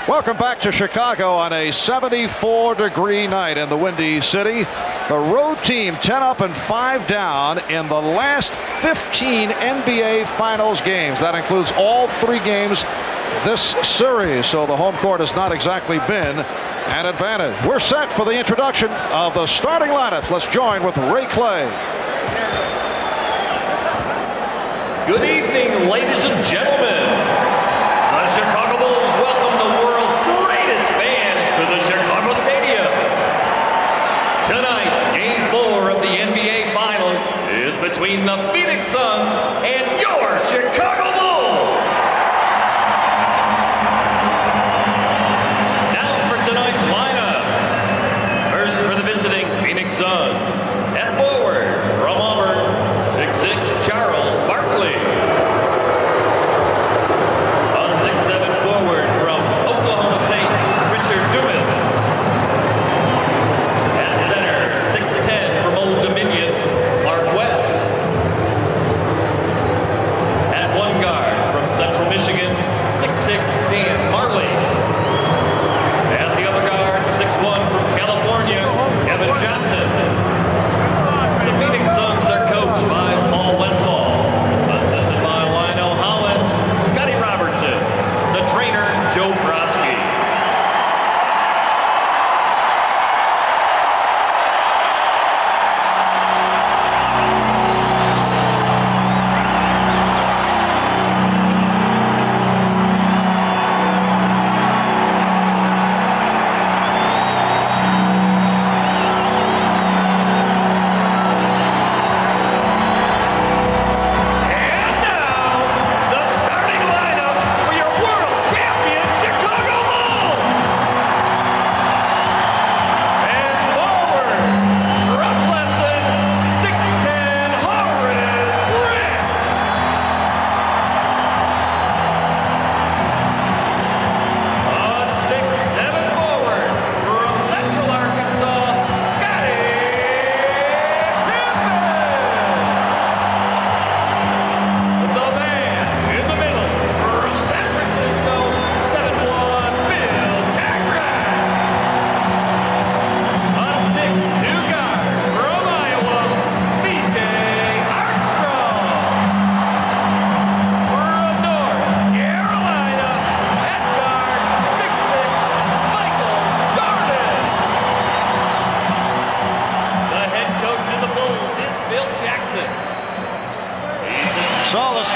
Welcome back to Chicago on a 74-degree night in the Windy City. The road team 10 up and 5 down in the last 15 NBA Finals games. That includes all 3 games this series, so the home court has not exactly been an advantage. We're set for the introduction of the starting lineups. Let's join with Ray Clay. Good evening, ladies and gentlemen. The Chicago Bulls welcome the world's greatest fans to the Chicago Stadium. Tonight's Game 4 of the NBA Finals is between the Phoenix Suns and your Chicago Bulls. Now for tonight's lineups. First for the visiting Phoenix Suns. At forward from Auburn, 6'6" Charles Barkley.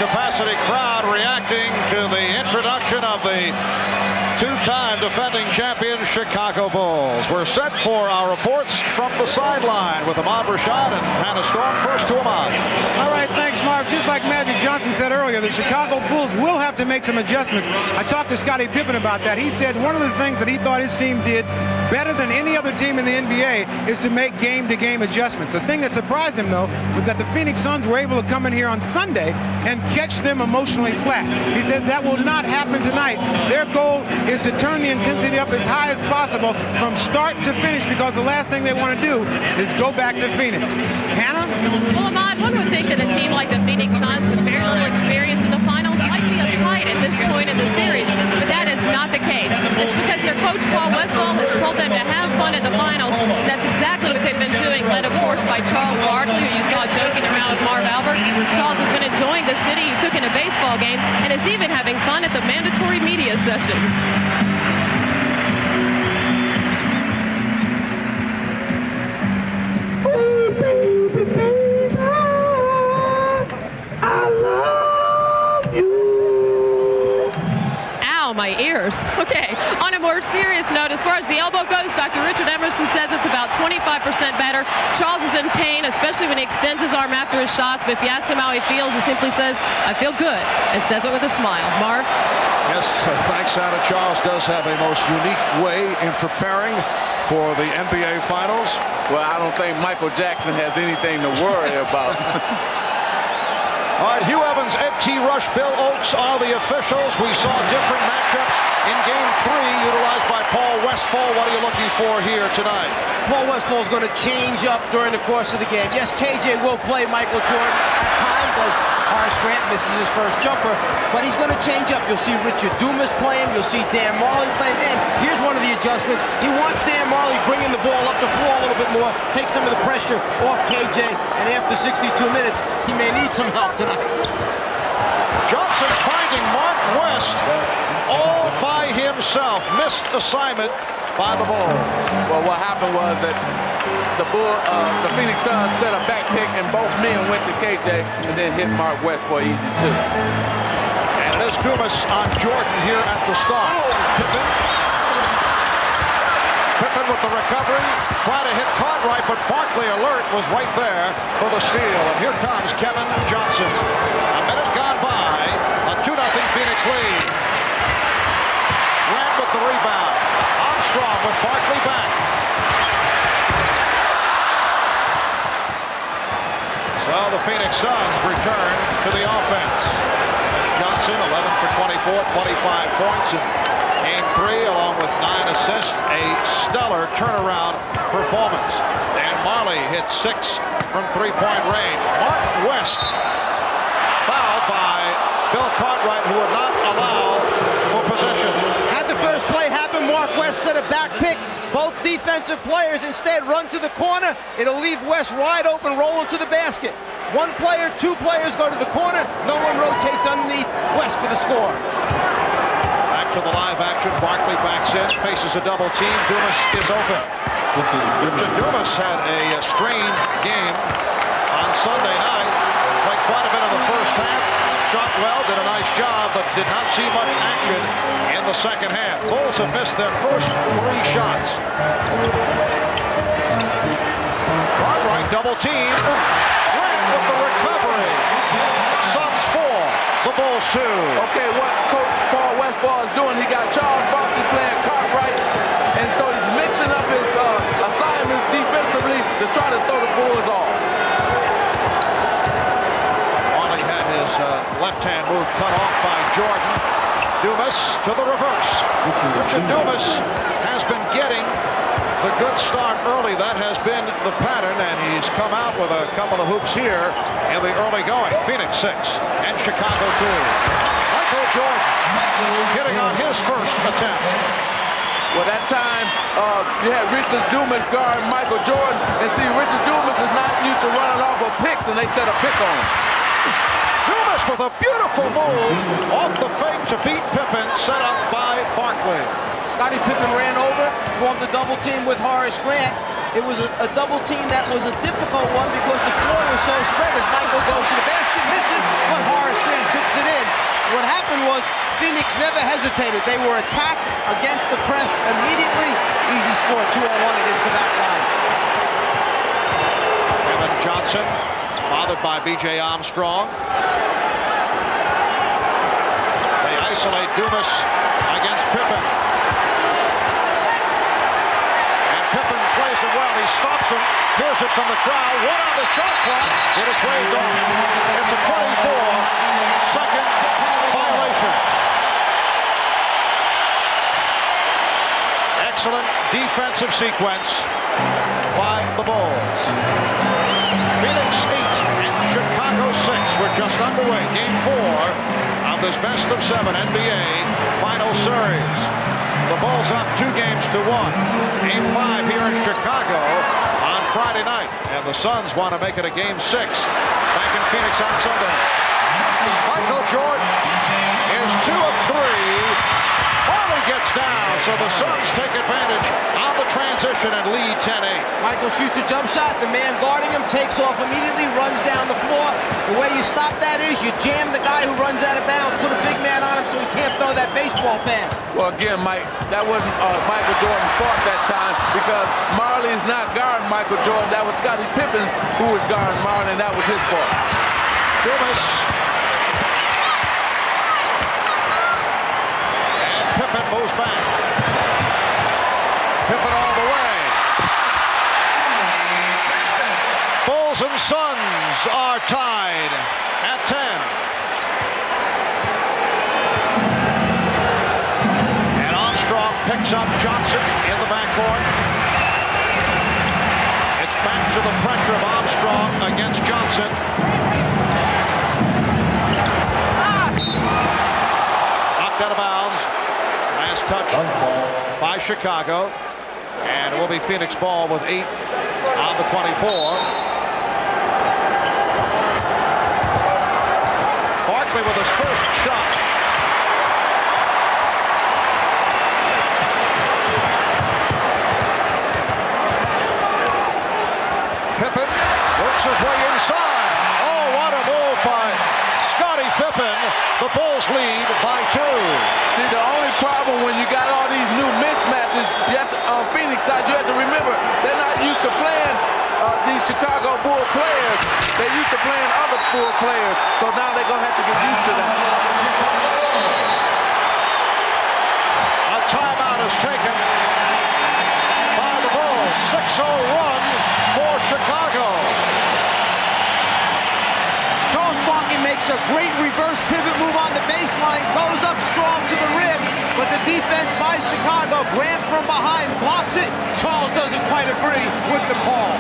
Capacity crowd reacting to the introduction of the two-time defending champion Chicago Bulls. We're set for our reports from the sideline with Ahmad Rashad and Hannah Storm. First to Ahmad. All right, thanks, Mark. Just like Magic Johnson said earlier, the Chicago Bulls will have to make some adjustments. I talked to Scottie Pippen about that. He said one of the things that he thought his team did better than any other team in the NBA is to make game-to-game adjustments. The thing that surprised him, though, was that the Phoenix Suns were able to come in here on Sunday and catch them emotionally flat. He says that will not happen tonight. Their goal is to turn the intensity up as high as possible from start to finish, because the last thing they want to do is go back to Phoenix. Hannah? Well, Ahmad, one would think that a team like the Phoenix Suns with very little experience in the finals might be uptight at this point in the series, but that is not the case. It's because their coach, Paul Westphal, has told them to have fun at the finals. That's exactly what they've been doing, led, of course, by Charles Barkley, who you saw joking around with Marv Albert. Charles has been enjoying the city. He took in a baseball game and is even having fun at the mandatory media sessions. My ears. Okay, on a more serious note, as far as the elbow goes, Dr. Richard Emerson says it's about 25% better. Charles is in pain, especially when he extends his arm after his shots, but if you ask him how he feels, he simply says, I feel good, and says it with a smile. Marv? Yes, thanks, Anna. Charles does have a most unique way in preparing for the NBA Finals. Well, I don't think Michael Jackson has anything to worry about. All right, Hugh Evans, Ed T. Rush, Bill Oakes are the officials. We saw different matchups in Game 3 utilized by Paul Westphal. What are you looking for here tonight? Paul Westphal is going to change up during the course of the game. Yes, KJ will play Michael Jordan at times, as Horace Grant misses his first jumper, but he's going to change up. You'll see Richard Dumas play him. You'll see Dan Marley play him. And here's one of the adjustments. He wants Dan Marley bringing the ball up the floor a little bit more, take some of the pressure off KJ, and after 62 minutes, he may need some help tonight. Johnson finding Mark West all by himself. Missed assignment by the Bulls. Well, what happened was that the Phoenix Suns set a back pick, and both men went to KJ and then hit Mark West for easy two. And it is Dumas on Jordan here at the start. Pippen with the recovery, try to hit Cartwright, but Barkley alert was right there for the steal. And here comes Kevin Johnson. A minute gone by, a 2-0 Phoenix lead. Grant with the rebound. Armstrong with Barkley back. So the Phoenix Suns return to the offense. Johnson, 11 for 24, 25 points in Game 3, along with 9 assists. A stellar turnaround performance. Dan Marley hit 6 from three-point range. Mark West fouled by Bill Cartwright, who would not allow for possession. Had the first play happen, Mark West set a back pick. Both defensive players instead run to the corner. It'll leave West wide open, rolling to the basket. One player, two players go to the corner. No one rotates underneath West for the score. Back to the live action. Barkley backs in, faces a double team. Dumas is open. Richard Dumas had a strange game on Sunday night. Played quite a bit of the first half. Shot well, did a nice job, but did not see much action in the second half. Bulls have missed their first 3 shots. Cartwright double team. Grant with the recovery. Suns 4, the Bulls 2. Okay, what Coach Paul Westphal is doing, he got Charles Barkley playing Cartwright, and so he's mixing up his assignments defensively to try to throw the Bulls off. Marley had his left hand move cut off by Jordan. Dumas to the reverse. Richard Dumas has been getting the good start early. That has been the pattern, and he's come out with a couple of hoops here in the early going. Phoenix 6 and Chicago 2. Michael Jordan hitting on his first attempt. Well, that time you had Richard Dumas guard Michael Jordan, and see, Richard Dumas is not used to running off of picks, and they set a pick on him. Dumas with a beautiful move off the fake to beat Pippen, set up by Barkley. Scottie Pippen ran over, formed a double team with Horace Grant. It was a double team that was a difficult one because the floor was so spread as Michael goes to the basket, misses, but Horace Grant tips it in. What happened was Phoenix never hesitated. They were attacked against the press immediately. Easy score, 2-on-1 against the back line. Kevin Johnson, bothered by B.J. Armstrong. They isolate Dumas against Pippen. And Pippen plays it well. He stops him, hears it from the crowd. One on the shot clock. It is waved off. It's a 24-second violation. Excellent defensive sequence by the Bulls. Phoenix 8 and Chicago 6. We're just underway. Game 4 of this best-of-7 NBA final series. The Bulls up 2 games to 1. Game 5 here in Chicago on Friday night. And the Suns want to make it a Game 6 back in Phoenix on Sunday. Michael Jordan is 2 of 3. Marley gets down, so the Suns take advantage on the transition and lead 10-8. Michael shoots a jump shot. The man guarding him takes off immediately, runs down the floor. The way you stop that is you jam the guy who runs out of bounds, put a big man on him so he can't throw that baseball pass. Well, again, Mike, that wasn't Michael Jordan's fault that time because Marley's not guarding Michael Jordan. That was Scottie Pippen who was guarding Marley, and that was his fault. Dumas. And Pippen moves back. Pippen all the way. Bulls and Suns are tied at 10. And Armstrong picks up Johnson in the backcourt. It's back to the pressure of Armstrong against Johnson. touch by Chicago. And it will be Phoenix ball with 8 on the 24. Barkley with his first shot. Pippen works his way inside. Oh, what a move by Scottie Pippen. The Bulls lead by 2. See, the only problem when you got all these new mismatches, you have to, on Phoenix side, you have to remember they're not used to playing these Chicago Bull players. They're used to playing other Bull players, so now they're gonna have to get used to that. A timeout is taken by the Bulls. 6-0 run for Chicago. Charles Barkley makes a great reverse pivot move on the baseline, goes up strong to the rim, but the defense by Chicago, Grant from behind blocks it. Charles doesn't quite agree with the call.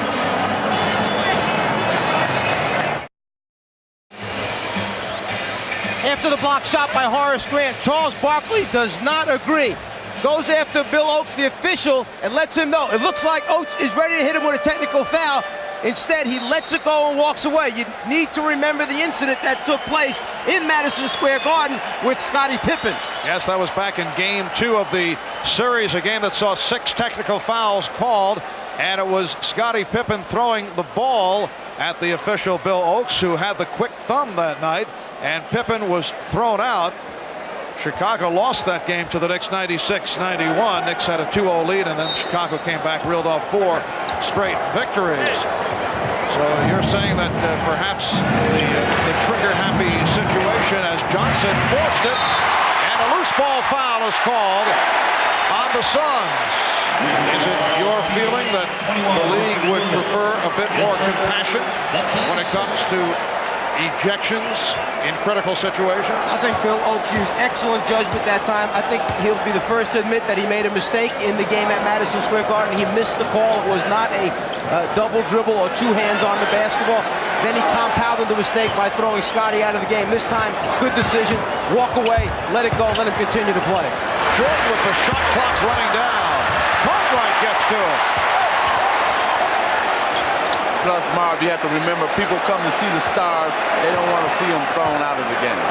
After the block shot by Horace Grant, Charles Barkley does not agree. Goes after Bill Oates, the official, and lets him know. It looks like Oates is ready to hit him with a technical foul. Instead, he lets it go and walks away. You need to remember the incident that took place in Madison Square Garden with Scottie Pippen. Yes, that was back in game 2 of the series, a game that saw 6 technical fouls called, and it was Scottie Pippen throwing the ball at the official Bill Oates, who had the quick thumb that night, and Pippen was thrown out. Chicago lost that game to the Knicks 96-91. Knicks had a 2-0 lead, and then Chicago came back, reeled off 4 straight victories. So you're saying that perhaps the trigger-happy situation as Johnson forced it, and a loose ball foul is called on the Suns. Is it your feeling that the league would prefer a bit more compassion when it comes to ejections in critical situations? I think Bill Oates used excellent judgment that time. I think he'll be the first to admit that he made a mistake in the game at Madison Square Garden. He missed the call. It was not a double dribble or 2 hands on the basketball. Then he compounded the mistake by throwing Scottie out of the game. This time, good decision. Walk away, let it go, let him continue to play. Jordan with the shot clock running down. Cartwright gets to it. Plus, Marv, you have to remember, people come to see the stars. They don't want to see them thrown out of the game.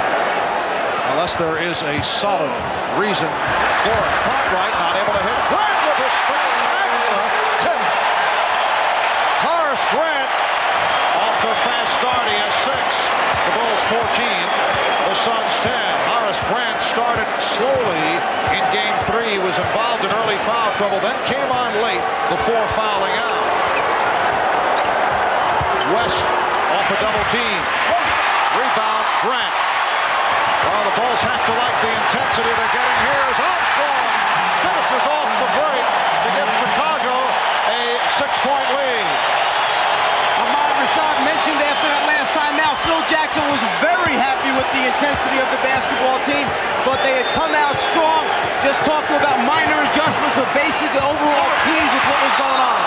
Unless there is a solid reason for it. Cartwright not able to hit. Grant with a spectacular tip. Horace Grant off to a fast start. He has 6. The Bulls 14. The Suns 10. Horace Grant started slowly in game 3. He was involved in early foul trouble, then came on late before fouling out. West off a double team. Rebound, Grant. Well, the Bulls have to like the intensity they're getting here as Armstrong finishes off the break to give Chicago a 6-point lead. Ahmad Rashad mentioned after that last timeout, Phil Jackson was very happy with the intensity of the basketball team, but they had come out strong, just talking about minor adjustments, but basically overall pleased with what was going on.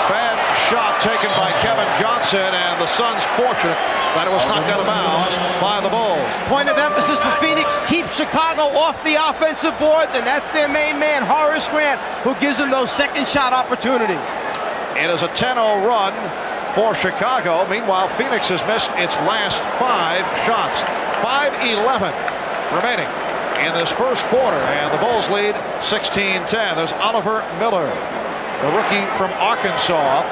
Bad shot taken by Kevin Johnson, and the Suns fortunate that it was knocked out of bounds by the Bulls. Point of emphasis for Phoenix, keep Chicago off the offensive boards, and that's their main man, Horace Grant, who gives them those second shot opportunities. It is a 10-0 run for Chicago. Meanwhile, Phoenix has missed its last 5 shots. 5-11 remaining in this first quarter, and the Bulls lead 16-10. There's Oliver Miller, the rookie from Arkansas,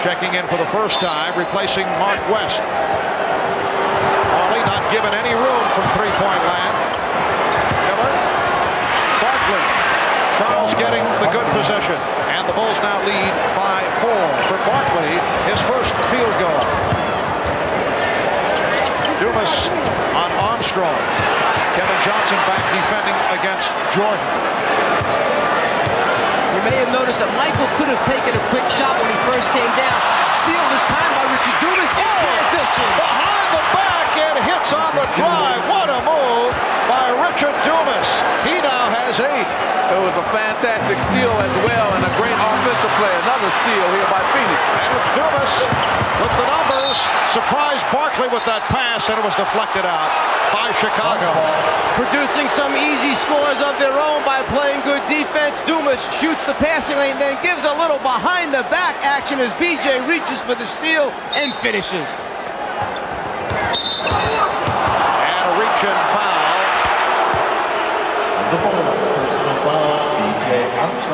checking in for the first time, replacing Mark West. Hawley not given any room from three-point land. Miller, Barkley, Charles getting the good position, and the Bulls now lead by 4. For Barkley, his first field goal. Dumas on Armstrong. Kevin Johnson back defending against Jordan. You may have noticed that Michael could have taken a quick shot when he first came down. Steal this time by Richard Dumas in transition. Behind the back and hits on the drive. What a move by Richard Dumas. He now has has 8. It was a fantastic steal as well, and a great offensive play. Another steal here by Phoenix. And Dumas with the numbers. Surprised Barkley with that pass, and it was deflected out by Chicago. Producing some easy scores of their own by playing good defense. Dumas shoots the passing lane, then gives a little behind-the-back action as BJ reaches for the steal and finishes. And a reach-in foul. The Bulls personal foul,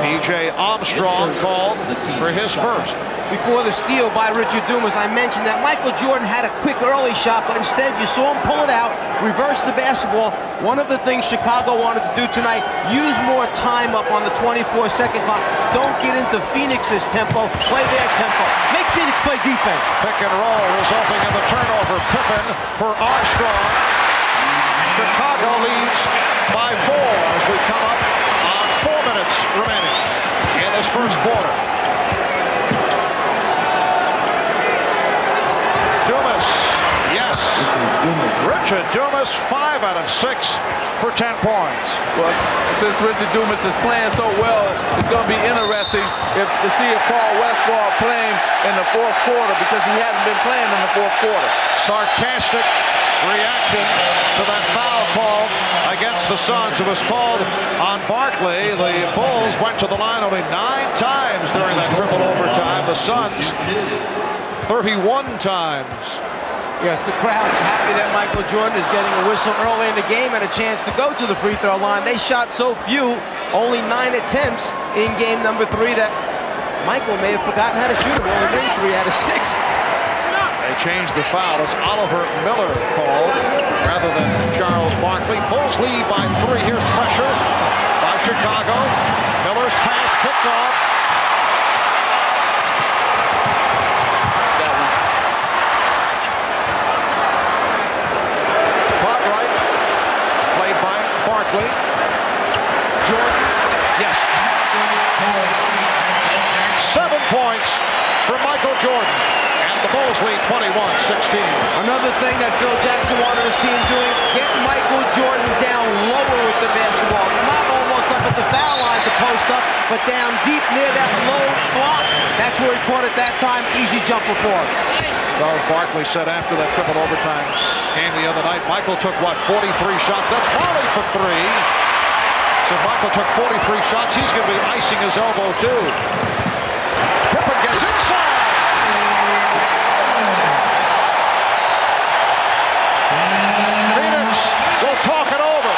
B.J. Armstrong called for his first. Before the steal by Richard Dumas, I mentioned that Michael Jordan had a quick early shot, but instead you saw him pull it out, reverse the basketball. One of the things Chicago wanted to do tonight, use more time up on the 24-second clock. Don't get into Phoenix's tempo, play their tempo. Make Phoenix play defense. Pick and roll resulting in the turnover. Pippen for Armstrong. Chicago leads by 4 as we come up on 4 minutes remaining in this first quarter. Dumas, yes. Richard Dumas, 5 out of 6 for 10 points. Well, since Richard Dumas is playing so well, it's going to be interesting to see if Paul Westphal playing in the fourth quarter, because he hasn't been playing in the fourth quarter. Sarcastic reaction to that foul call against the Suns. It was called on Barkley. The Bulls went to the line only 9 times during that triple overtime. The Suns 31 times. Yes, the crowd happy that Michael Jordan is getting a whistle early in the game and a chance to go to the free throw line. They shot so few, only 9 attempts in game number 3, that Michael may have forgotten how to shoot. He only made 3 out of 6. They changed the foul. It's Oliver Miller called rather than Charles Barkley. Bulls lead by 3. Here's pressure by Chicago. Miller's pass picked off. Cartwright played by Barkley. Jordan, yes. 7 points for Michael Jordan. The Bulls lead 21-16. Another thing that Phil Jackson wanted his team doing, get Michael Jordan down lower with the basketball. Not almost up at the foul line to post up, but down deep near that low block. That's where he caught it that time. Easy jumper for him. Charles Barkley said after that triple overtime game the other night, Michael took, 43 shots? That's Marley for 3. So if Michael took 43 shots, he's going to be icing his elbow too. Pippen gets inside. Phoenix will talk it over.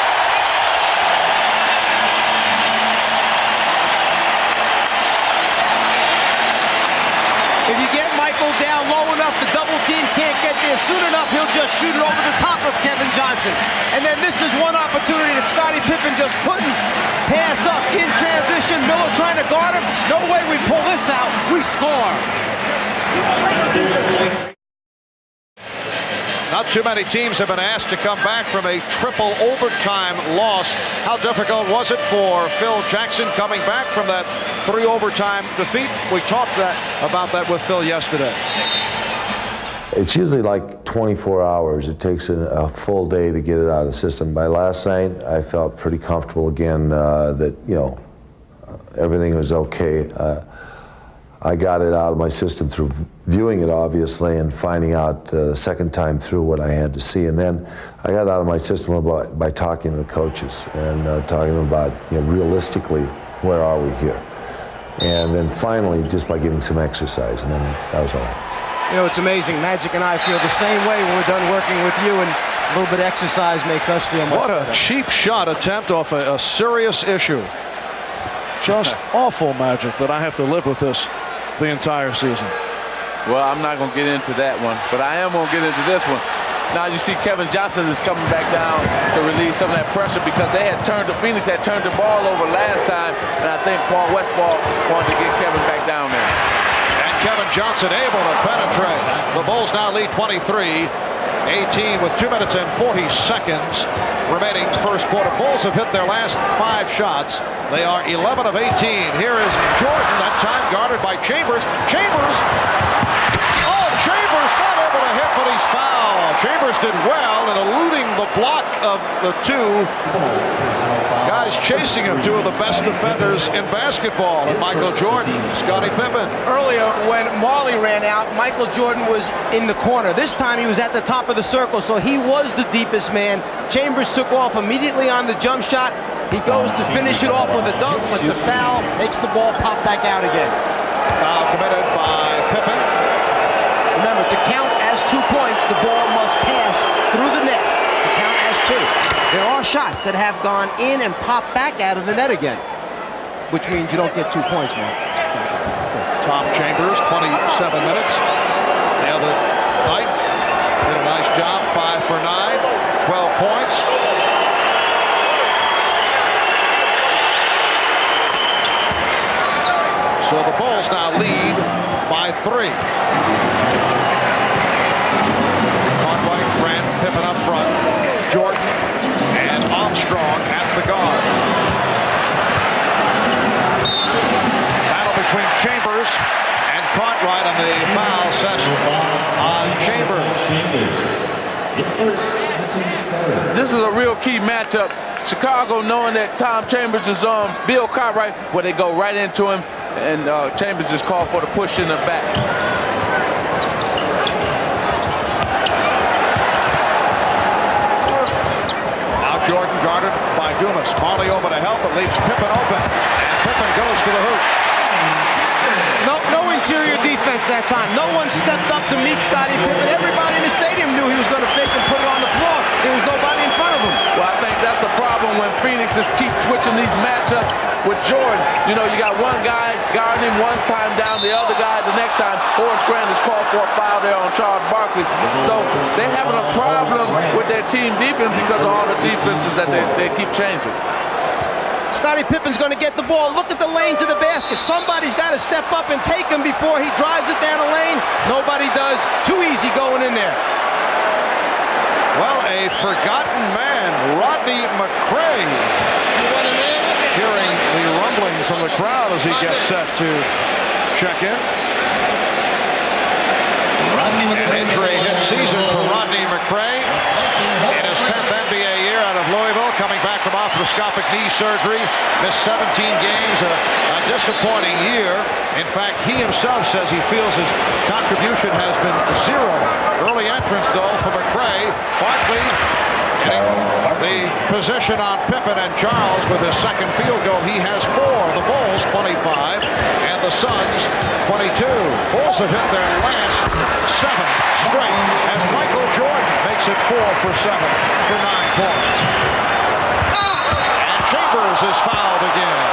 If you get Michael down low enough, the double team can't get there soon enough, he'll just shoot it over the top of Kevin Johnson. And then this is one opportunity that Scottie Pippen just couldn't pass up in transition. Miller trying to guard him. No way we pull this out. We score. Not too many teams have been asked to come back from a triple overtime loss. How difficult was it for Phil Jackson coming back from that 3 overtime defeat? We talked about that with Phil yesterday. It's usually like 24 hours. It takes a full day to get it out of the system. By last night, I felt pretty comfortable again that, everything was okay. I got it out of my system through viewing it, obviously, and finding out the second time through what I had to see. And then I got it out of my system by talking to the coaches and talking to them about, realistically, where are we here? And then finally, just by getting some exercise, and then that was all right. It's amazing. Magic and I feel the same way when we're done working with you, and a little bit of exercise makes us feel much better. What a cheap shot attempt off a serious issue. Just awful, Magic, that I have to live with this the entire season. Well, I'm not going to get into that one, but I am going to get into this one. Now you see Kevin Johnson is coming back down to relieve some of that pressure, because Phoenix had turned the ball over last time, and I think Paul Westphal wanted to get Kevin back down there. And Kevin Johnson able to penetrate. The Bulls now lead 23-18 with 2 minutes and 40 seconds remaining first quarter. Bulls have hit their last 5 shots. They are 11 of 18. Here is Jordan, that time guarded by Chambers. Chambers not able to hit, but he's fouled. Chambers did well in eluding the block of the two guys chasing him, two of the best defenders in basketball, and Michael Jordan, Scottie Pippen. Earlier, when Marley ran out, Michael Jordan was in the corner. This time he was at the top of the circle, so he was the deepest man. Chambers took off immediately on the jump shot. He goes to finish it off with a dunk, but the foul makes the ball pop back out again. Foul committed by Pippen. Remember, to count as 2 points, the ball must pass through the net to count as 2. There are shots that have gone in and popped back out of the net again, which means you don't get 2 points, Mark. Tom Chambers, 27 minutes. The other night, did a nice job, 5 for 9, 12 points. So the Bulls now lead by 3. Conway, Grant, Pippen up front, Jordan, and Armstrong at the guard. Battle between Chambers and Cartwright on the foul session on Chambers. This is a real key matchup. Chicago, knowing that Tom Chambers is on Bill Cartwright, where they go right into him, and Chambers just called for the push in the back. Now Jordan guarded by Dumas. Marley over to help, but leaves Pippen open. And Pippen goes to the hoop. No interior defense that time. No one stepped up to meet Scottie Pippen. Everybody in the stadium knew he was going to fake and put it on the floor. There was nobody in front of him. Well, I think that's the problem when Phoenix just keeps switching these matchups with Jordan. You know, you got one guy guarding him one time down, the other guy the next time. Horace Grant is called for a foul there on Charles Barkley. So they're having a problem with their team defense because of all the defenses that they keep changing. Scottie Pippen's going to get the ball. Look at the lane to the basket. Somebody's got to step up and take him before he drives it down the lane. Nobody does. Too easy going in there. Well, a forgotten man, Rodney McCray. Hearing the rumbling from the crowd as he gets set to check in. An injury-hit season for Rodney McCray. In his 10th NBA year out of Louisville, coming back from arthroscopic knee surgery, missed 17 games, a disappointing year. In fact, he himself says he feels his contribution has been 0. Early entrance, though, for McCray. Barkley getting the position on Pippen, and Charles with his second field goal. He has 4. The Bulls 25 and the Suns 22. Bulls have hit their last 7 straight as Michael Jordan makes it 4 for 7 for 9 points. And Chambers is fouled again.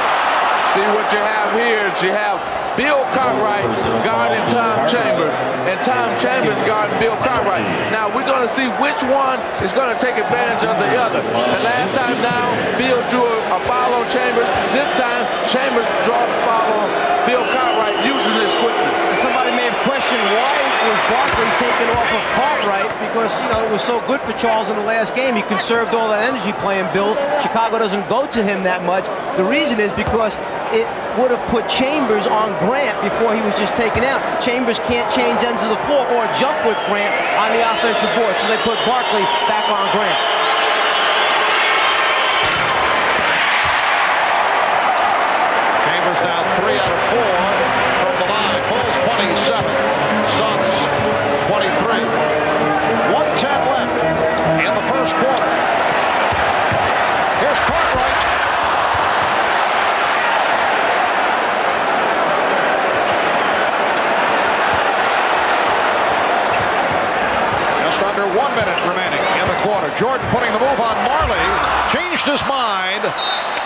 See, what you have here is you have Bill Cartwright guarding Tom Chambers, and Tom Chambers guarding Bill Cartwright. Now, we're going to see which one is going to take advantage of the other. The last time down, Bill drew a foul on Chambers. This time, Chambers draws a foul on Bill Cartwright using his quickness. And somebody may have questioned why was Barkley taken off of Cartwright, because, you know, it was so good for Charles in the last game. He conserved all that energy playing Bill. Chicago doesn't go to him that much. The reason is because it would have put Chambers on Grant before he was just taken out. Chambers can't change ends of the floor or jump with Grant on the offensive board, so they put Barkley back on Grant. Chambers now 3 out of 4 from the line. Bulls 27, Suns 23. 1:10 left in the first quarter. Here's Cartwright. Just under 1 minute remaining in the quarter. Jordan putting the move on Marley. Changed his mind.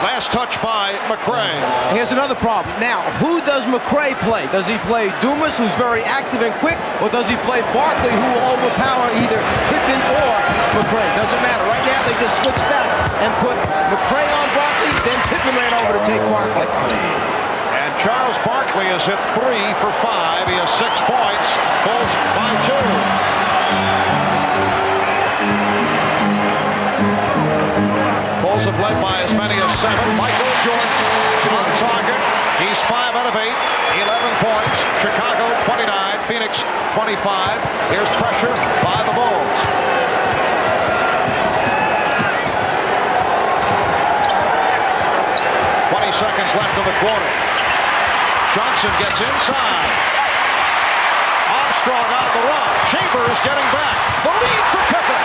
Last touch by McCray. Here's another problem. Now, who does McCray play? Does he play Dumas, who's very active and quick, or does he play Barkley, who will overpower either Pippen or McCray? Doesn't matter. Right now, they just switched back and put McCray on Barkley, then Pippen ran over to take Barkley. And Charles Barkley has hit 3 for 5. He has 6 points. Bulls by 2. Bulls have led by as many as 7. Michael Jordan on target. He's 5 out of 8. 11 points. Chicago 29, Phoenix 25. Here's pressure by the Bulls. Seconds left in the quarter. Johnson gets inside. Armstrong on the run. Chambers getting back. The lead for Pippen.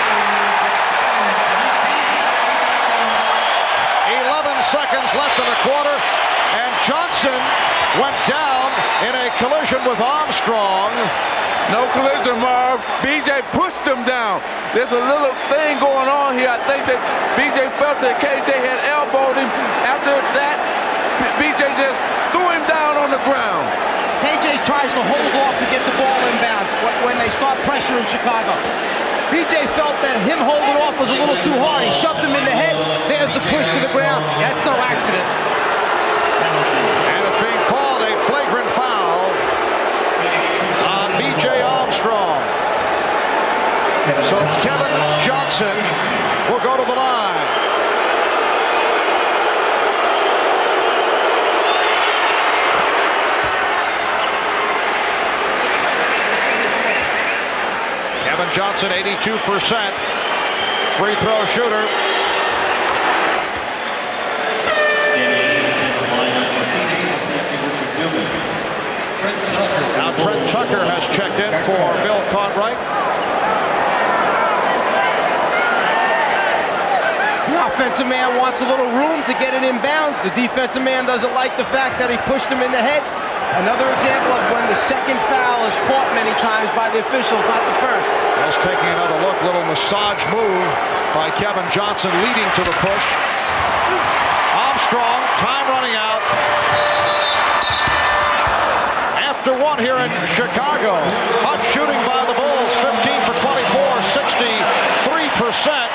11 seconds left in the quarter, and Johnson went down in a collision with Armstrong. No collision, Marv. BJ pushed him down. There's a little thing going on here. I think that BJ felt that KJ had elbowed him. After that, BJ just threw him down on the ground. KJ tries to hold off to get the ball inbounds when they start pressuring Chicago. BJ felt that him holding off was a little too hard. He shoved him in the head. There's the push to the ground. That's no accident. And it's being called a flagrant foul on B.J. Armstrong. So Kevin Johnson will go to the line. Kevin Johnson, 82% free throw shooter. Now Trent Tucker has checked in for Bill Cartwright. The offensive man wants a little room to get it inbounds. The defensive man doesn't like the fact that he pushed him in the head. Another example of when the second foul is caught many times by the officials, not the first. Just taking another look, little massage move by Kevin Johnson leading to the push. Armstrong, time running out. After one here in Chicago. Hot shooting by the Bulls, 15 for 24, 63%.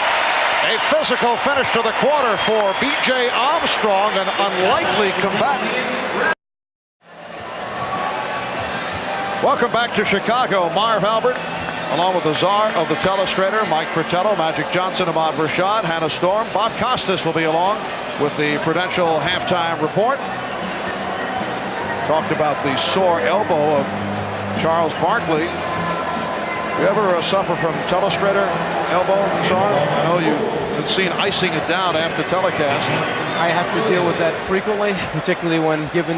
A physical finish to the quarter for B.J. Armstrong, an unlikely combatant. Welcome back to Chicago. Marv Albert, along with the czar of the telestrator, Mike Fratello, Magic Johnson, Ahmad Rashad, Hannah Storm. Bob Costas will be along with the Prudential halftime report. Talked about the sore elbow of Charles Barkley. You ever suffer from telestrator elbow, Czar? I know you've seen icing it down after telecast. I have to deal with that frequently, particularly when given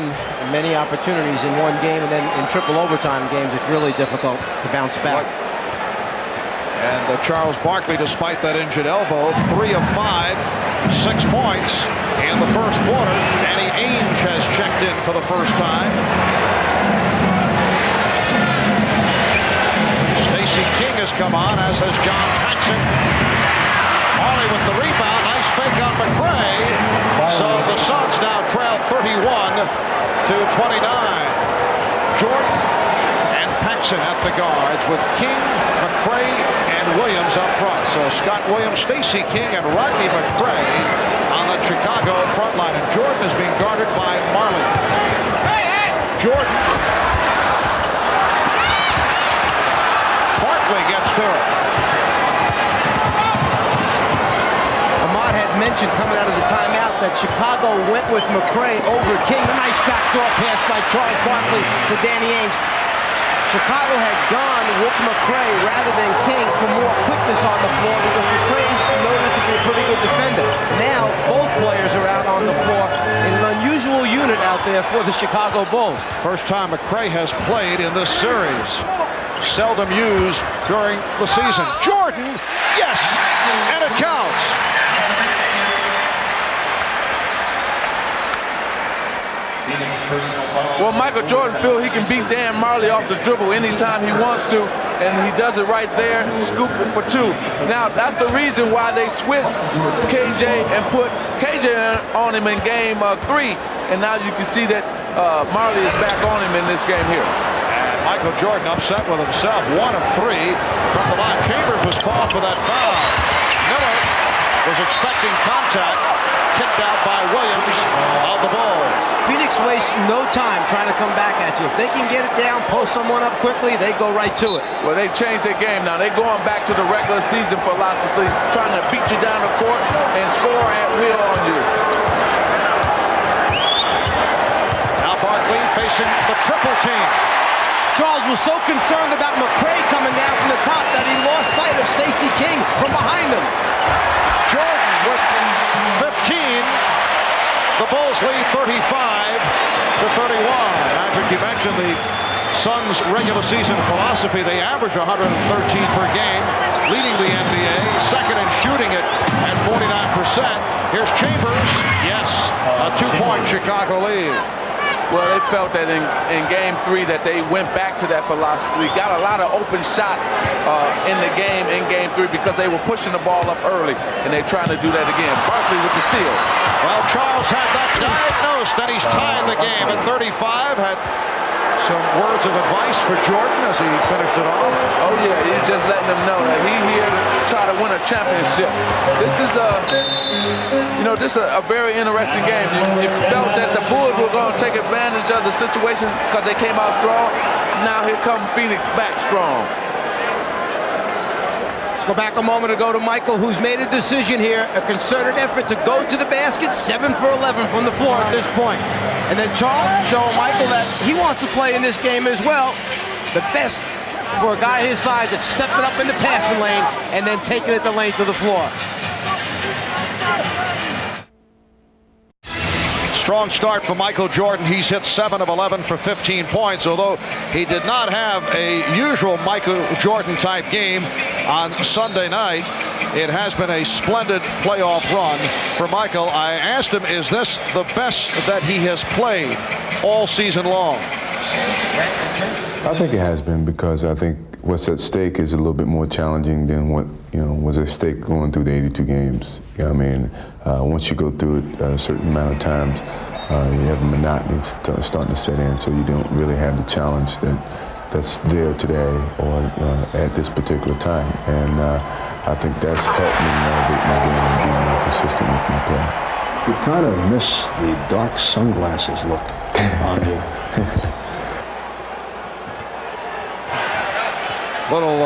many opportunities in one game, and then in triple overtime games, it's really difficult to bounce back. And Charles Barkley, despite that injured elbow, 3 of 5, 6 points in the first quarter. Danny Ainge has checked in for the first time. Stacey King has come on, as has John Paxson. Marley with the rebound. Nice fake on McRae. So the Suns now trail 31 to 29. Jordan and Paxson at the guards with King, McRae, and Williams up front. So Scott Williams, Stacey King, and Rodney McRae on the Chicago front line. And Jordan is being guarded by Marley. Jordan. Barkley gets to it. Ahmad had mentioned coming out of the timeout that Chicago went with McRae over King. A nice backdoor pass by Charles Barkley to Danny Ainge. Chicago had gone with McRae rather than King for more quickness on the floor because McRae is noted to be a pretty good defender. Now both players are out on the floor in an unusual unit out there for the Chicago Bulls. First time McRae has played in this series. Seldom used during the season. Jordan, yes, and it counts. Well, Michael Jordan feels he can beat Dan Marley off the dribble anytime he wants to, and he does it right there, scoop it for 2. Now, that's the reason why they switched KJ and put KJ on him in game 3, and now you can see that Marley is back on him in this game here. And Michael Jordan upset with himself, 1 of 3 from the line. Chambers was called for that foul. Miller was expecting contact, kicked out by Williams of the Bulls. Phoenix wastes no time trying to come back at you. If they can get it down, post someone up quickly, they go right to it. Well, they changed their game now. They're going back to the regular season philosophy, trying to beat you down the court and score at will on you. Now Barkley facing facing the triple team. Charles was so concerned about McCray coming down from the top that he lost sight of Stacey King from behind him. Jordan with 15. The Bulls lead 35-31. Patrick, you mentioned the Suns' regular season philosophy. They average 113 per game, leading the NBA. Second in shooting it at 49%. Here's Chambers. Yes, a 2-point Chicago lead. Well, they felt that in Game 3 that they went back to that philosophy. Got a lot of open shots in the game in Game 3 because they were pushing the ball up early, and they're trying to do that again. Barkley with the steal. Well, Charles had that diagnosed, and he's tied the game at 35. Had some words of advice for Jordan as he finished it off. Oh, yeah, he's just letting them know that he's here to try to win a championship. This is a very interesting game. You felt that the Bulls were going to take advantage of the situation because they came out strong. Now here comes Phoenix back strong. Let's go back a moment ago to Michael, who's made a decision here, a concerted effort to go to the basket, 7 for 11 from the floor at this point. And then Charles showing Michael that he wants to play in this game as well. The best for a guy his size that's stepping up in the passing lane and then taking it the length of the floor. Strong start for Michael Jordan. He's hit 7 of 11 for 15 points, although he did not have a usual Michael Jordan type game on Sunday night. It has been a splendid playoff run for Michael. I asked him, is this the best that he has played all season long? I think it has been, because I think what's at stake is a little bit more challenging than what was at stake going through the 82 games. You know what I mean? Once you go through it a certain amount of times, you have a monotony starting to set in, so you don't really have the challenge that's there today or at this particular time. And I think that's helped me elevate my game and be more consistent with my play. You kind of miss the dark sunglasses look on you. Little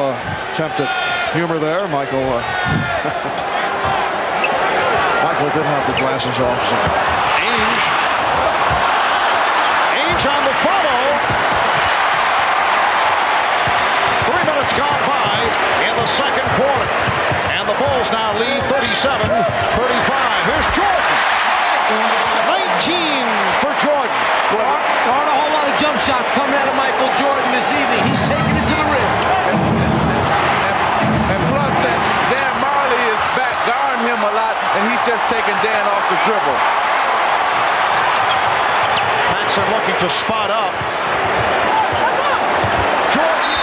attempt at humor there. Michael did have the glasses off. So. Ainge on the follow. 3 minutes gone by in the second quarter. And the Bulls now lead 37-35. Here's Jordan. 19 for Jordan. There aren't a whole lot of jump shots coming out of Michael Jordan this evening. He's taking it to the rim. And plus that Dan Marley is back guarding him a lot, and he's just taking Dan off the dribble. Paxson looking to spot up. Jordan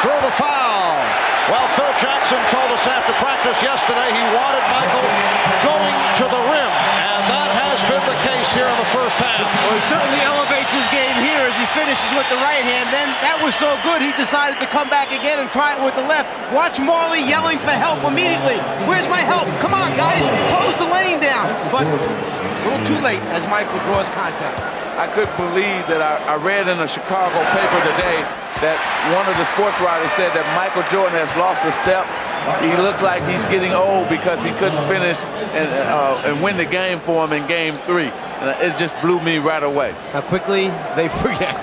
through the foul. Well, Phil Jackson told us after practice yesterday he wanted Michael going to the rim, and that has been the case here in the first half. Well, he certainly elevates his game here as he finishes with the right hand. Then that was so good, he decided to come back again and try it with the left. Watch Marley yelling for help immediately. Where's my help? Come on, guys, close the lane down. But a little too late as Michael draws contact. I couldn't believe that I read in a Chicago paper today that one of the sports writers said that Michael Jordan has lost a step. He looks like he's getting old because he couldn't finish and win the game for him in Game 3. And it just blew me right away. How quickly they forget.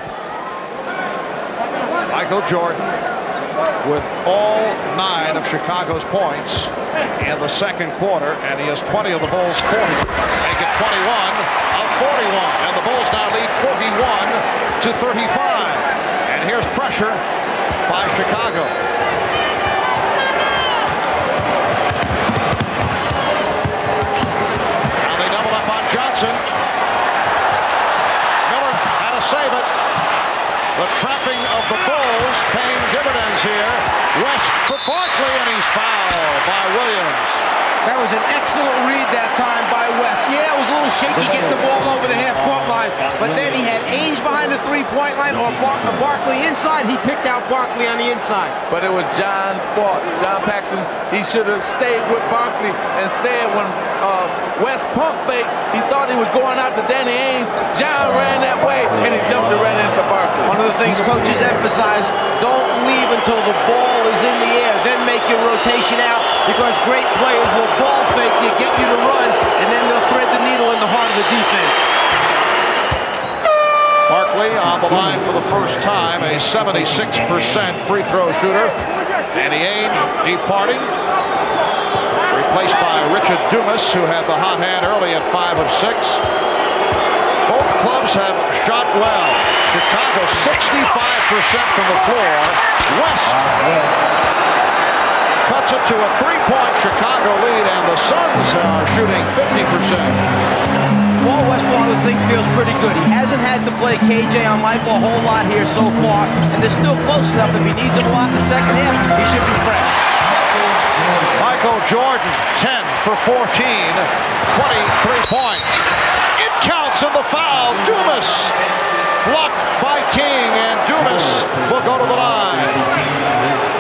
Michael Jordan with all 9 of Chicago's points in the second quarter, and he has 20 of the Bulls' 40. Make it 21 of 41, and the Bulls now lead 41-35. And here's pressure by Chicago. Now they double up on Johnson. Miller had to save it. The trapping of the Bulls paying dividends here. West for Barkley, and he's fouled by Williams. That was an excellent read that time by West. Yeah, it was a little shaky getting the ball over the half-court line, but then he had Ainge behind the three-point line or Barkley inside. He picked out Barkley on the inside. But it was John's fault. John Paxson, he should have stayed with Barkley. Instead, when West pump fake, he thought he was going out to Danny Ainge. John ran that way, and he dumped it right into Barkley. One of the things coaches emphasize, don't leave until the ball is in the air, then make your rotation out, because great players will ball fake you, get you to run, and then they'll thread the needle in the heart of the defense. on the line for the first time, a 76% free throw shooter. Danny Ainge departing, replaced by Richard Dumas, who had the hot hand early at 5 of 6. Both clubs have shot well. Chicago 65% from the floor. West cuts it to a 3-point Chicago lead, and the Suns are shooting 50%. Paul Westphal, I would think, feels pretty good. He hasn't had to play KJ on Michael a whole lot here so far, and they're still close enough. If he needs him a lot in the second half, he should be fresh. Michael Jordan, 10 for 14, 23 points. It counts in the foul. Dumas blocked by King, and Dumas will go to the line.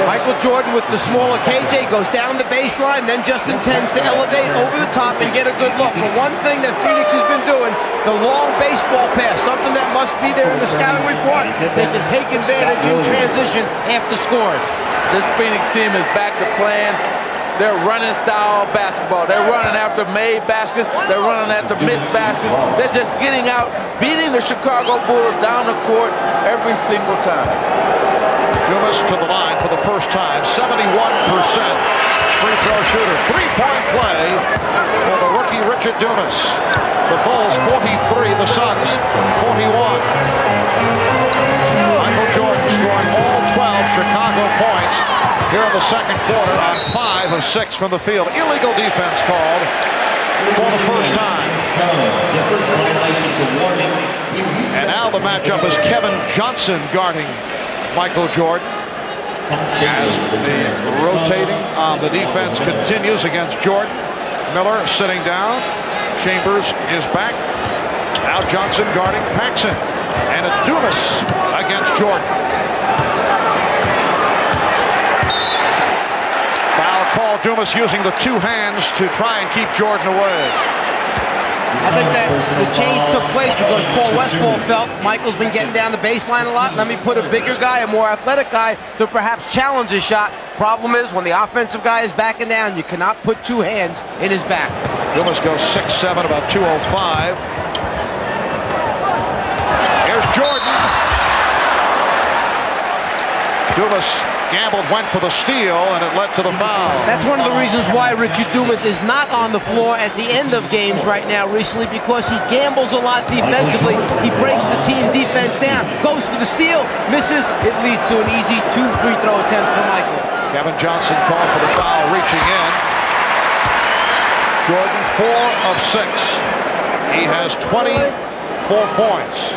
Michael Jordan with the smaller KJ goes down the baseline, then just intends to elevate over the top and get a good look. But one thing that Phoenix has been doing, the long baseball pass, something that must be there in the scouting report. They can take advantage in transition after scores. This Phoenix team is back to playing their running style basketball. They're running after made baskets. They're running after missed baskets. They're just getting out, beating the Chicago Bulls down the court every single time. Dumas to the line for the first time, 71% free throw shooter. 3-point play for the rookie Richard Dumas. The Bulls 43, the Suns 41. Michael Jordan scoring all 12 Chicago points here in the second quarter on 5 of 6 from the field. Illegal defense called for the first time. And now the matchup is Kevin Johnson guarding Michael Jordan as the rotating on the defense continues against Jordan. Miller sitting down. Chambers is back. Now Johnson guarding Paxson. And it's Dumas against Jordan. Foul call. Dumas using the two hands to try and keep Jordan away. I think that the change took place because Paul Westphal felt Michael's been getting down the baseline a lot. Let me put a bigger guy, a more athletic guy, to perhaps challenge his shot. Problem is, when the offensive guy is backing down, you cannot put two hands in his back. Dumas goes 6'7", about 205. Here's Jordan. Dumas gambled, went for the steal, and it led to the foul. That's one of the reasons why Richard Dumas is not on the floor at the end of games right now recently, because he gambles a lot defensively. He breaks the team defense down, goes for the steal, misses. It leads to an easy 2 free throw attempts for Michael. Kevin Johnson called for the foul, reaching in. Jordan 4 of 6. He has 24 points.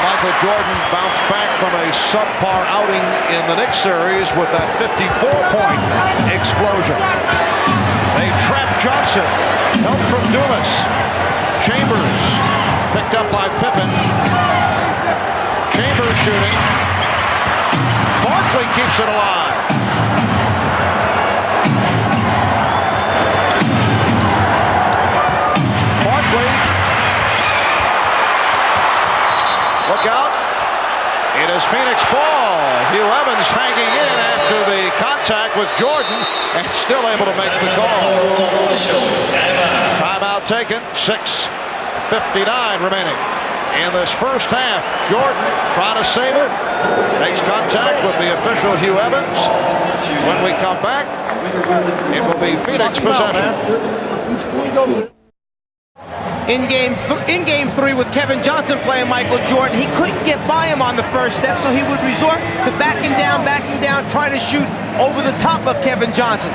Michael Jordan bounced back from a subpar outing in the Knicks series with that 54-point explosion. They trap Johnson. Help from Dumas. Chambers picked up by Pippen. Chambers shooting. Barkley keeps it alive. Barkley. Look out. It is Phoenix ball. Hugh Evans hanging in after the contact with Jordan and still able to make the call. Timeout taken. 6:59 remaining in this first half. Jordan trying to save it. Makes contact with the official Hugh Evans. When we come back, it will be Phoenix possession. In game 3 with Kevin Johnson playing Michael Jordan, he couldn't get by him on the first step, so he would resort to backing down, trying to shoot over the top of Kevin Johnson.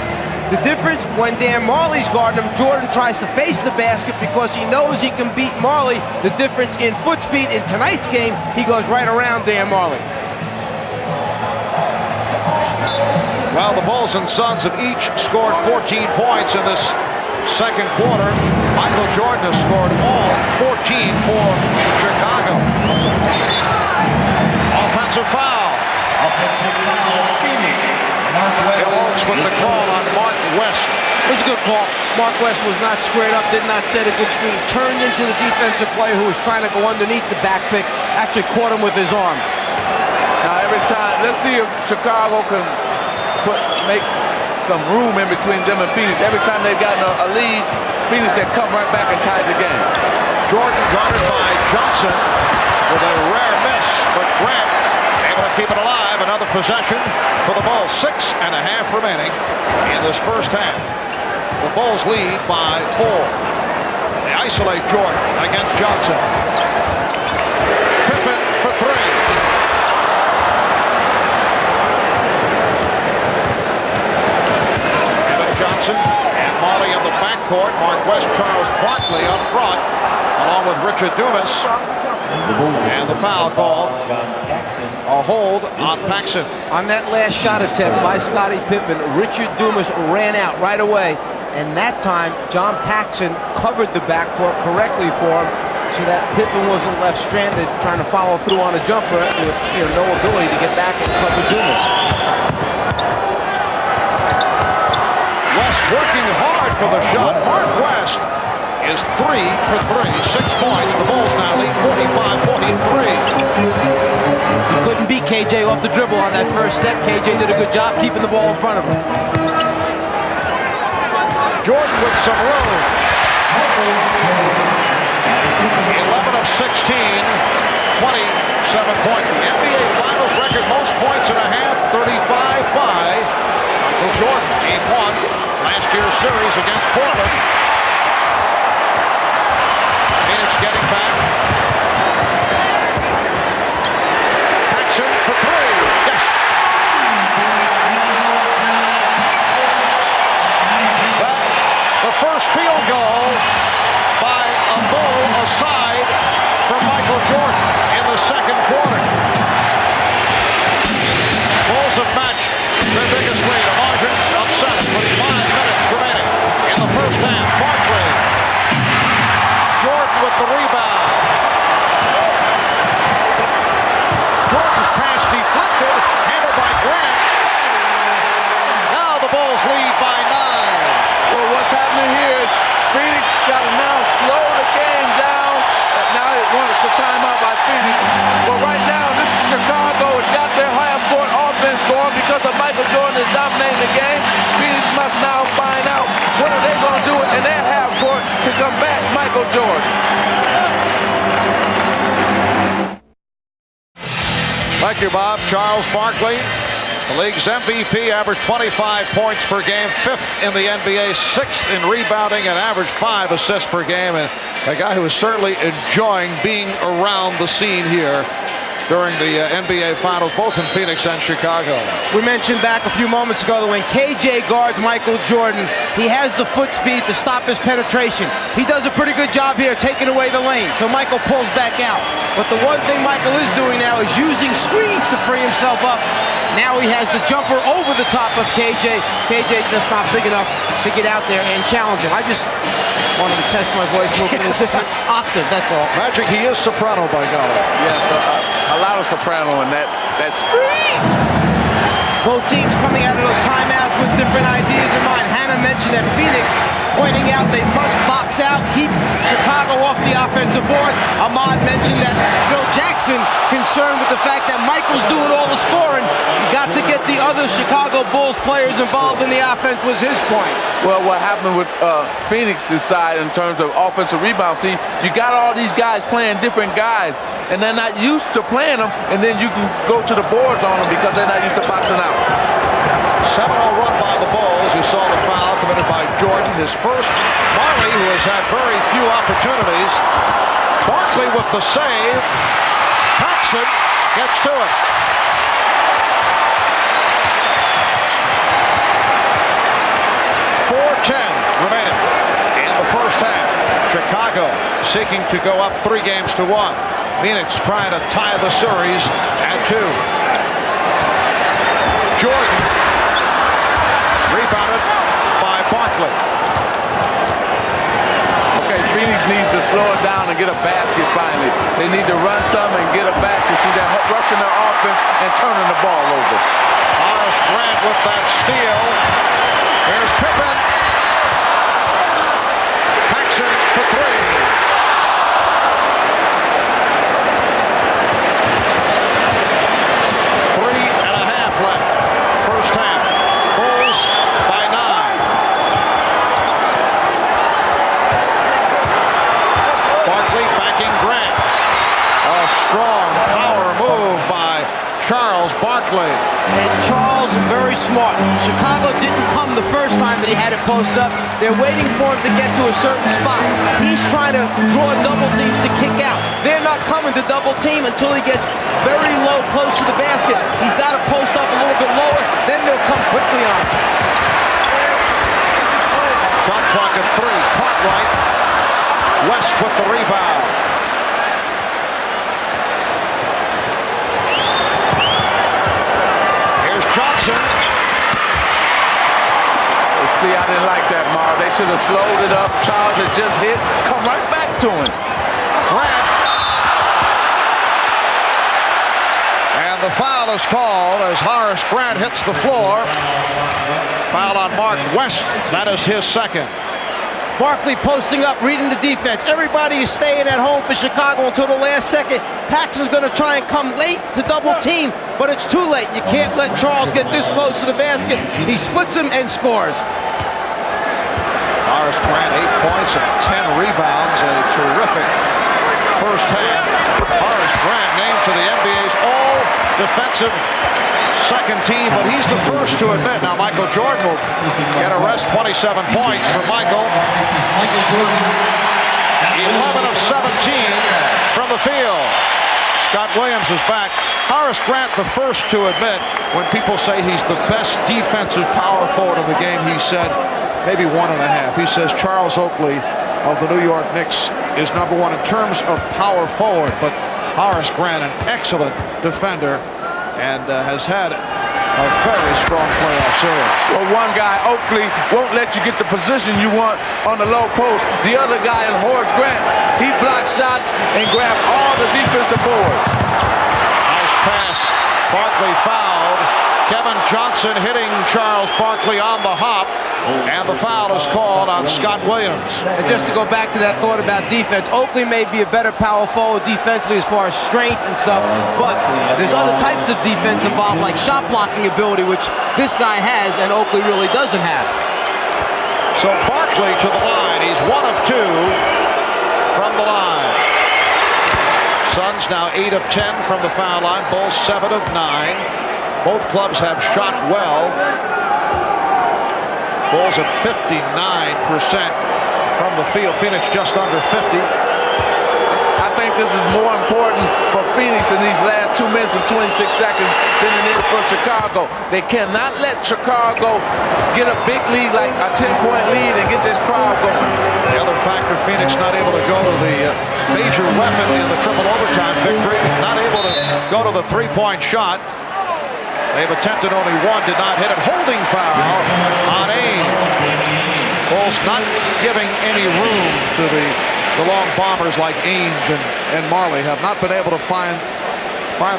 The difference, when Dan Marley's guarding him, Jordan tries to face the basket because he knows he can beat Marley. The difference in foot speed in tonight's game, he goes right around Dan Marley. Well, the Bulls and Suns have each scored 14 points in this second quarter. Michael Jordan has scored all 14 for Chicago. Offensive foul. Bill Oakes with the call on Mark West. It was a good call. Mark West was not squared up, did not set a good screen, turned into the defensive player who was trying to go underneath the back pick, actually caught him with his arm. Now every time, let's see if Chicago can make some room in between them and Phoenix. Every time they've gotten a lead, Phoenix had come right back and tied the game. Jordan guarded by Johnson with a rare miss, but Grant able to keep it alive. Another possession for the Bulls. 6.5 remaining in this first half. The Bulls lead by 4. They isolate Jordan against Johnson. Pippen for 3. Evan Johnson and Marley in the backcourt. Mark West, Charles Barkley up front, along with Richard Dumas. And the foul called. A hold on Paxson. On that last shot attempt by Scottie Pippen, Richard Dumas ran out right away. And that time, John Paxson covered the backcourt correctly for him so that Pippen wasn't left stranded trying to follow through on a jumper with no ability to get back and cover Dumas. West working hard for the shot. Mark West is 3 for 3, 6 points. The Bulls now lead 45-43. He couldn't beat KJ off the dribble on that first step. KJ did a good job keeping the ball in front of him. Jordan with some room. 11 of 16, 27 points. The NBA Finals record most points in a half, 35 by Michael Jordan. Game 1, last year's series against Portland. Phoenix getting back. Paxson for 3. Yes. The first field goal by a Bull aside from Michael Jordan in the second quarter. Bulls have matched their biggest lead, a margin of 7 with 5 minutes remaining in the first half. Barkley. Jordan with the rebound. Jordan's pass deflected, handled by Grant. Now the Bulls lead by 9. Well, what's happening here is Phoenix got to now slow the game down. Now it wants a timeout by Phoenix. But right now, this is Chicago. It's got their half-court offense going because of Michael Jordan is dominating the game. Phoenix must now find out what are they going to do in their half-court to combat Michael Jordan. Thank you, Bob. Charles Barkley, the league's MVP, averaged 25 points per game, 5th in the NBA, 6th in rebounding, and averaged 5 assists per game. And a guy who is certainly enjoying being around the scene here during the NBA Finals, both in Phoenix and Chicago. We mentioned back a few moments ago that when KJ guards Michael Jordan, he has the foot speed to stop his penetration. He does a pretty good job here taking away the lane, so Michael pulls back out. But the one thing Michael is doing now is using screens to free himself up. Now he has the jumper over the top of KJ. KJ just not big enough to get out there and challenge him. I just wanted to test my voice a different octave, that's all. Magic, he is soprano by golly. Yes, a lot of soprano in that scream. Both teams coming out of those timeouts with different ideas in mind. Hannah mentioned that Phoenix pointing out they must box out, keep Chicago off the offensive boards. Ahmad mentioned that Phil Jackson concerned with the fact that Michael's doing all the scoring. You got to get the other Chicago Bulls players involved in the offense was his point. Well, what happened with Phoenix's side in terms of offensive rebound, see, you got all these guys playing different guys, and they're not used to playing them, and then you can go to the boards on them because they're not used to boxing out. 7-0 run by the Bulls. You saw the foul committed by Jordan. His first. Marley, who has had very few opportunities. Barkley with the save. Paxson gets to it. Remaining in the first half. Chicago seeking to go up 3 games to 1. Phoenix trying to tie the series at 2. Jordan rebounded by Barkley. Okay, Phoenix needs to slow it down and get a basket finally. They need to run some and get a basket. See, they're rushing their offense and turning the ball over. Horace Grant with that steal. Here's Pippen. Paxson for 3. 3.5 left. First half. Bulls by 9. Barkley. And Charles, very smart. Chicago didn't come the first time that he had it posted up. They're waiting for him to get to a certain spot. He's trying to draw double teams to kick out. They're not coming to double team until he gets very low, close to the basket. He's got to post up a little bit lower, then they'll come quickly on him. Shot clock at 3. Caught right. West with the rebound. Here's Johnson. See, I didn't like that, Marv. They should have slowed it up. Charles had just hit. Come right back to him. Grant. And the foul is called as Horace Grant hits the floor. Foul on Mark West. That is his second. Barkley posting up, reading the defense. Everybody is staying at home for Chicago until the last second. Paxson's going to try and come late to double team, but it's too late. You can't let Charles get this close to the basket. He splits him and scores. Horace Grant, 8 points and 10 rebounds. A terrific first half. Horace Grant named to the NBA's all-defensive second team, but he's the first to admit. Now Michael Jordan will get a rest. 27 points for Michael. 11 of 17 from the field. Scott Williams is back. Horace Grant the first to admit when people say he's the best defensive power forward in the game, he said maybe 1.5. He says Charles Oakley of the New York Knicks is #1 in terms of power forward, but Horace Grant, an excellent defender, and has had a very strong playoff series. Well, one guy, Oakley, won't let you get the position you want on the low post. The other guy, Horace Grant, he blocks shots and grabs all the defensive boards. Nice pass. Barkley fouled. Kevin Johnson hitting Charles Barkley on the hop, and the foul is called on Scott Williams. And just to go back to that thought about defense, Oakley may be a better power forward defensively as far as strength and stuff, but there's other types of defense involved, like shot blocking ability, which this guy has and Oakley really doesn't have. So Barkley to the line. He's 1 of 2 from the line. Suns now 8 of 10 from the foul line. Bulls 7 of 9. Both clubs have shot well. Bulls at 59% from the field. Phoenix just under 50. I think this is more important for Phoenix in these last 2 minutes and 26 seconds than it is for Chicago. They cannot let Chicago get a big lead, like a 10-point lead, and get this crowd going. The other factor, Phoenix not able to go to the major weapon in the triple overtime victory. Not able to go to the three-point shot. They've attempted only one, did not hit it. Holding foul on Ainge. Bulls not giving any room to the long bombers like Ainge and Marley. Have not been able to find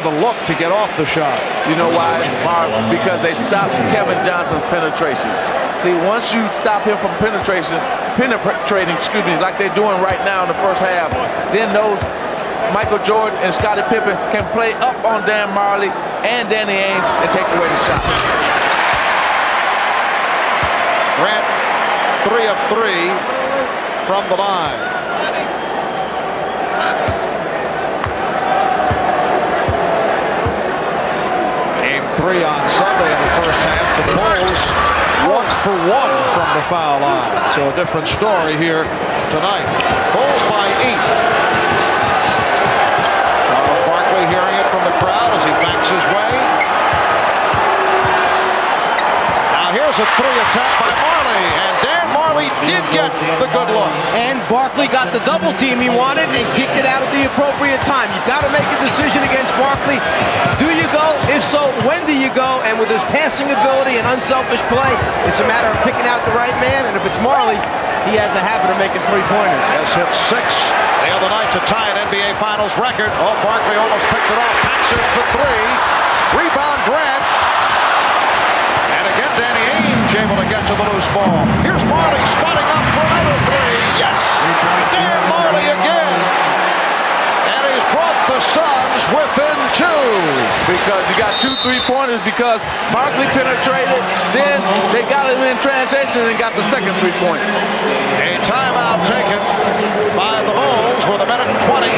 the look to get off the shot. You know why, Mark? Because they stopped Kevin Johnson's penetration. See, once you stop him from penetrating, like they're doing right now in the first half, then those Michael Jordan and Scottie Pippen can play up on Dan Marley and Danny Ainge and take away the shots. Grant 3 of 3 from the line. Game 3 on Sunday in the first half. The Bulls 1 for 1 from the foul line. So a different story here tonight. Bulls by 8. Hearing it from the crowd as he backs his way. Now here's a 3 attempt by Marley, and Dan Marley did get the good look. And Barkley got the double team he wanted and kicked it out at the appropriate time. You've got to make a decision against Barkley. Do you go? If so, when do you go? And with his passing ability and unselfish play, it's a matter of picking out the right man. And if it's Marley, he has a habit of making three-pointers. Has hit 6 the other night to tie an NBA Finals record. Oh, Barkley almost picked it off. Paxson for 3. Rebound Grant. And again, Danny Ainge able to get to the loose ball. Here's Marley spotting up for another 3. Yes! Dan Marley again. And he's brought the Suns within 2. Because you got 2 3-pointers because Barkley penetrated, then they got him in transition and got the second 3-pointer. A timeout taken by the Bulls with 1 minute and 20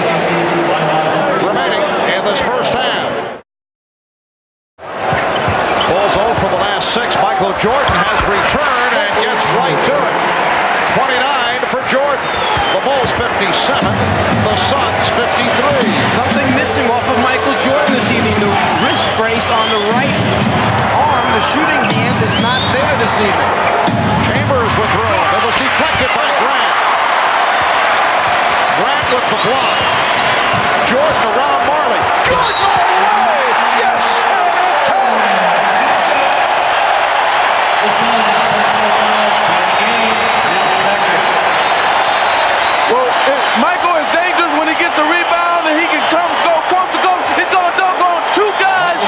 remaining in this first half. the Suns 53. Something missing off of Michael Jordan this evening. The wrist brace on the right arm, the shooting hand is not there this evening. Chambers with room. It was deflected by Grant. Grant with the block. Jordan around Marley. Jordan all the way! Yes! And it counts! Well, Michael is dangerous when he gets the rebound and he can go coast to coast. He's going to dunk on two guys.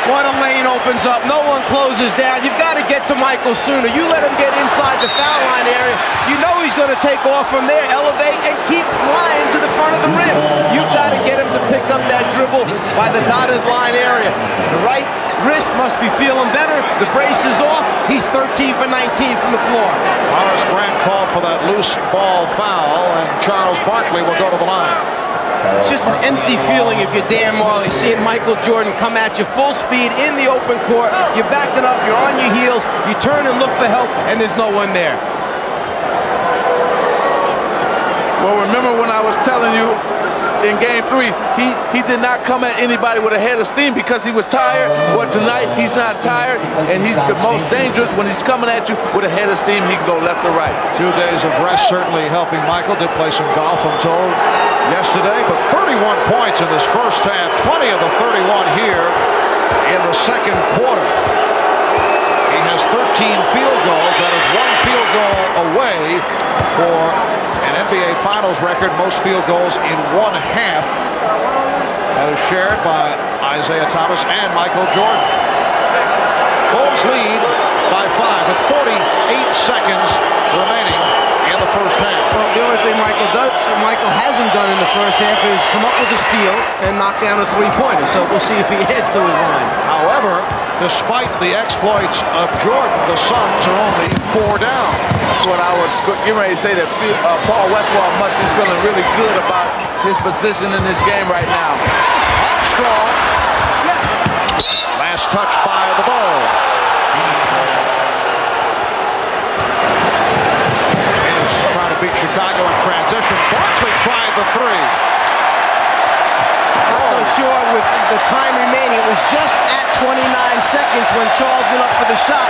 What a lane opens up. No one closes down. You've got to get to Michael sooner. You let him get inside the foul line area. You know he's going to take off from there, elevate, and keep flying to the front of the rim. You've got to get him to pick up that dribble by the dotted line area. The right wrist must be feeling better. The brace is off. He's 13 for 19 from the floor. Horace Grant called for that loose ball foul, and Charles Barkley will go to the line. It's just an empty feeling if you're Dan Marley, seeing Michael Jordan come at you full speed in the open court. You're backing up, you're on your heels, you turn and look for help, and there's no one there. Well, remember when I was telling you in game 3, he did not come at anybody with a head of steam because he was tired. Well, tonight he's not tired, and he's the most dangerous when he's coming at you with a head of steam. He can go left or right. 2 days of rest certainly helping Michael. Did play some golf, I'm told, yesterday, but 31 points in this first half, 20 of the 31 here in the second quarter. He has 13 field goals. That is 1 field goal away for an NBA Finals record, most field goals in 1 half. That is shared by Isaiah Thomas and Michael Jordan. Bulls lead by 5 with 48 seconds remaining in the first half. Well, the only thing Michael hasn't done in the first half is come up with a steal and knock down a three-pointer. So we'll see if he heads to his line. However, despite the exploits of Jordan, the Suns are only 4 down. That's what I was getting ready to say, that Paul Westphal must be feeling really good about his position in this game right now. Armstrong. Last touch by the Bulls. Is trying to beat Chicago in transition. Barkley tried the 3. Not so sure with the time remaining. It was just at 29 seconds when Charles went up for the shot.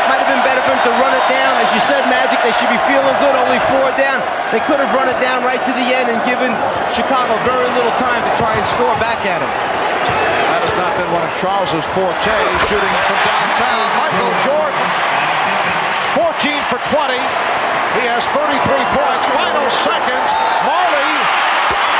Might have been better for him to run it down. As you said, Magic, they should be feeling good, only 4 down. They could have run it down right to the end and given Chicago very little time to try and score back at him. That has not been one of Charles's forte, shooting from downtown. Michael Jordan, 14 for 20. He has 33 points. Final seconds. Marley.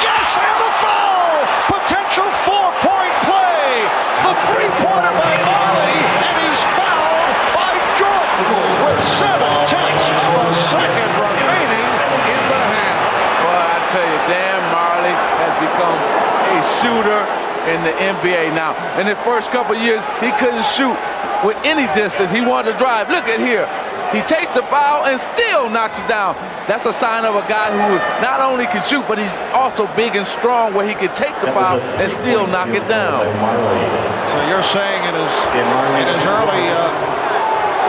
Yes, and the foul! Potential 4-point play. The 3-pointer by Marley, and he's fouled by Jordan with 7/10 of a second remaining in the half. Well, I tell you, Dan Marley has become a shooter in the NBA now. In the first couple of years, he couldn't shoot with any distance. He wanted to drive. Look at here. He takes the foul and still knocks it down. That's a sign of a guy who not only can shoot, but he's also big and strong where he can take the foul and still knock it down. So you're saying in his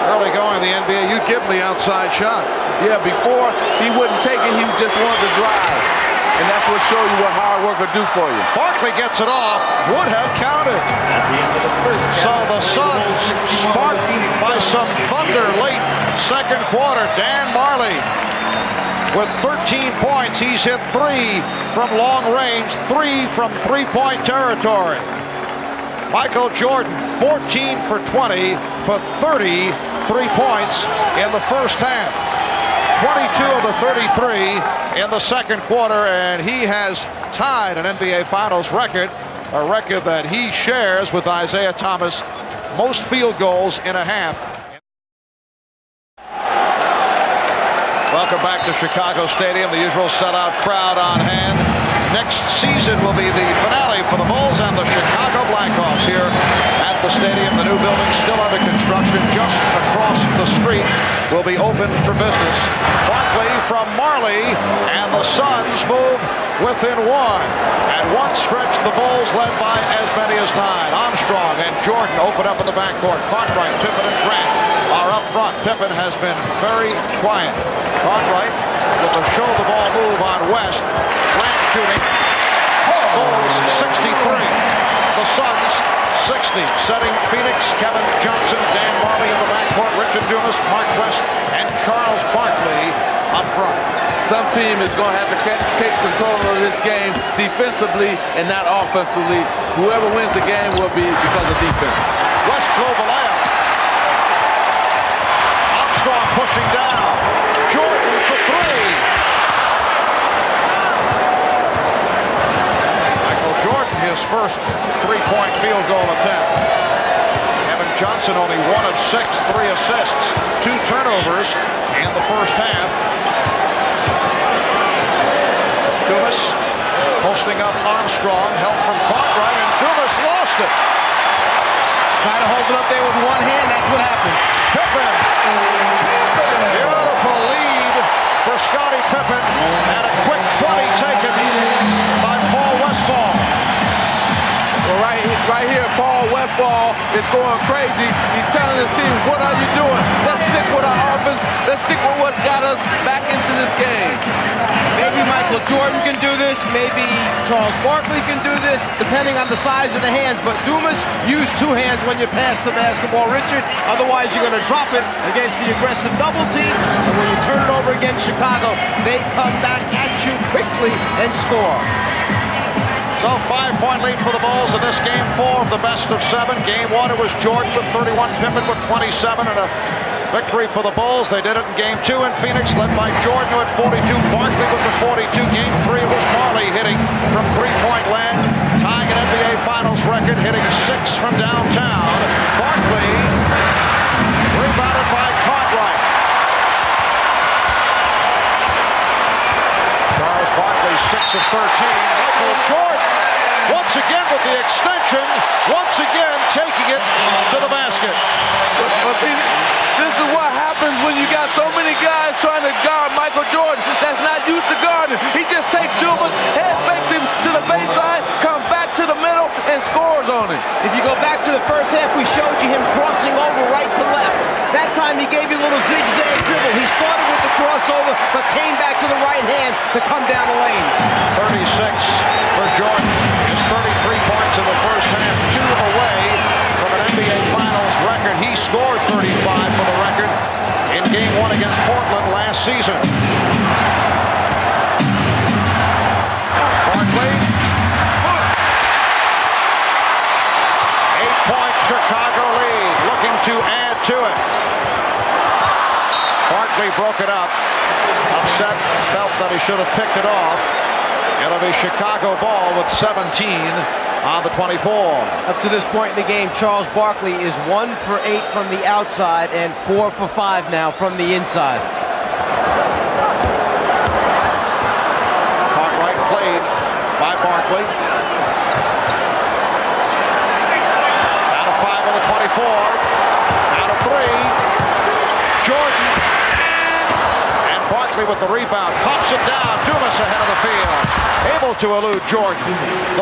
early going in the NBA, you'd give him the outside shot. Yeah, before he wouldn't take it, he just wanted to drive. And that's what shows you what hard work will do for you. Barkley gets it off, would have counted. So the Suns sparked by some thunder late second quarter. Dan Marley with 13 points. He's hit 3 from long range, 3 from 3-point territory. Michael Jordan, 14 for 20 for 33 points in the first half. 22 of the 33 in the second quarter, and he has tied an NBA Finals record, a record that he shares with Isaiah Thomas, most field goals in a half. Welcome back to Chicago Stadium, the usual sellout crowd on hand. Next season will be the finale for the Bulls and the Chicago Blackhawks here at the stadium. The new building still under construction just across the street will be open for business. Barkley from Marley, and the Suns move within 1. At one stretch, the Bulls led by as many as 9. Armstrong and Jordan open up in the backcourt. Cartwright, Pippen, and Grant are up front. Pippen has been very quiet. Cartwright with a show-the-ball move on West. Grant shooting. Bulls 63. The Suns 60. Setting Phoenix, Kevin Johnson, Dan Marley in the backcourt, Richard Dumas, Mark West, and Charles Barkley up front. Some team is going to have to take control of this game defensively and not offensively. Whoever wins the game will be because of defense. West blew the layup. Armstrong pushing down. Jordan for three. Michael Jordan, his first three-point field goal attempt. Kevin Johnson only 1 of 6, 3 assists, 2 turnovers in the first half. Dumas posting up Armstrong, help from Cartwright, and Dumas lost it. Try to hold it up there with one hand, that's what happens. Pippen. Beautiful lead for Scottie Pippen, and a quick 20 taken by Paul Westphal. Well, right here, Paul Westphal is going crazy. He's telling his team, what are you doing? Let's stick with our offense. Let's stick with what's got us back into this game. Maybe Michael Jordan can do this. Maybe Charles Barkley can do this, depending on the size of the hands. But Dumas, use 2 hands when you pass the basketball, Richard. Otherwise, you're going to drop it against the aggressive double team. And when you turn it over against Chicago, they come back at you quickly and score. So 5-point lead for the Bulls in this game 4 of the best of 7. Game 1, it was Jordan with 31, Pippen with 27, and a victory for the Bulls. They did it in game 2 in Phoenix, led by Jordan who had 42, Barkley with the 42. Game 3, it was Marley hitting from three-point land, tying an NBA Finals record, hitting 6 from downtown. Barkley rebounded by Cartwright. Charles Barkley 6 of 13. Michael Jordan once again with the extension, once again taking it to the basket. But see, this is what happens when you got so many guys trying to guard Michael Jordan that's not used to guarding. He just takes Dumas, head fakes him to the baseline, comes back to the middle, and scores on it. If you go back to the first half, we showed you him crossing over right to left. That time he gave you a little zigzag dribble. He started with the crossover, but came back to the right hand to come down the lane. 36 for Jordan. His 33 points in the first half, 2 away from an NBA Finals record. He scored 35 for the record in game 1 against Portland last season. Barkley. 8-point Chicago lead, looking to add to it. Barkley broke it up. Upset, felt that he should have picked it off. It'll be Chicago ball with 17 on the 24. Up to this point in the game, Charles Barkley is 1 for 8 from the outside and 4 for 5 now from the inside. Cartwright played by Barkley. Out of 5 on the 24. Out of 3. Jordan. And Barkley with the rebound. Pops it down. Dumas ahead of the field. Able to elude Jordan.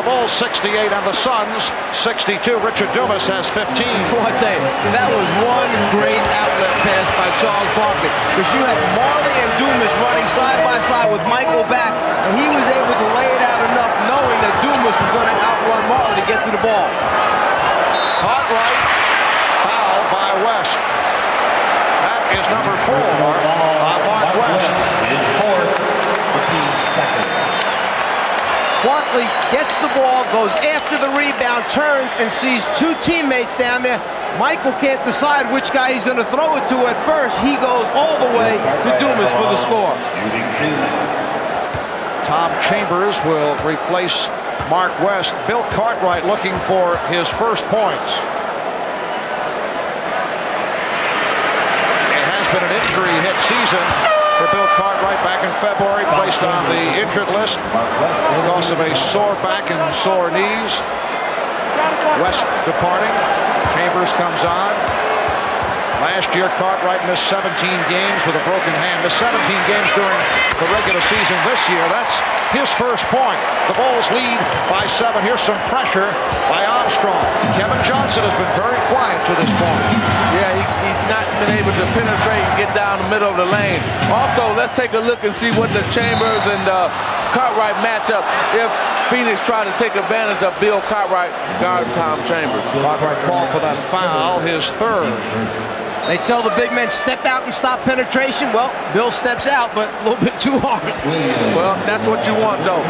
The Bulls 68 and the Suns 62. Richard Dumas has 15. I tell you, that was one great outlet pass by Charles Barkley, because you had Marley and Dumas running side by side with Michael back, and he was able to lay it out enough knowing that Dumas was going to outrun Marley to get to the ball. Cartwright fouled by West. That is number 4 on Mark West. It's 15 seconds. Barkley gets the ball, goes after the rebound, turns and sees 2 teammates down there. Michael can't decide which guy he's going to throw it to at first. He goes all the way to Dumas for the score. Tom Chambers will replace Mark West. Bill Cartwright looking for his first points. It has been an injury-hit season for Bill Cartwright. Back in February, placed on the injured list because of a sore back and sore knees. West departing. Chambers comes on. Last year, Cartwright missed 17 games with a broken hand. Missed 17 games during the regular season this year. That's his first point. The Bulls lead by 7. Here's some pressure by Armstrong. Kevin Johnson has been very quiet to this point. Yeah, he's not been able to penetrate and get down the middle of the lane. Also, let's take a look and see what the Chambers and Cartwright matchup if Phoenix try to take advantage of Bill Cartwright guard Tom Chambers. Cartwright called for that foul, his third. They tell the big men step out and stop penetration. Well, Bill steps out, but a little bit too hard. Well, that's what you want, though.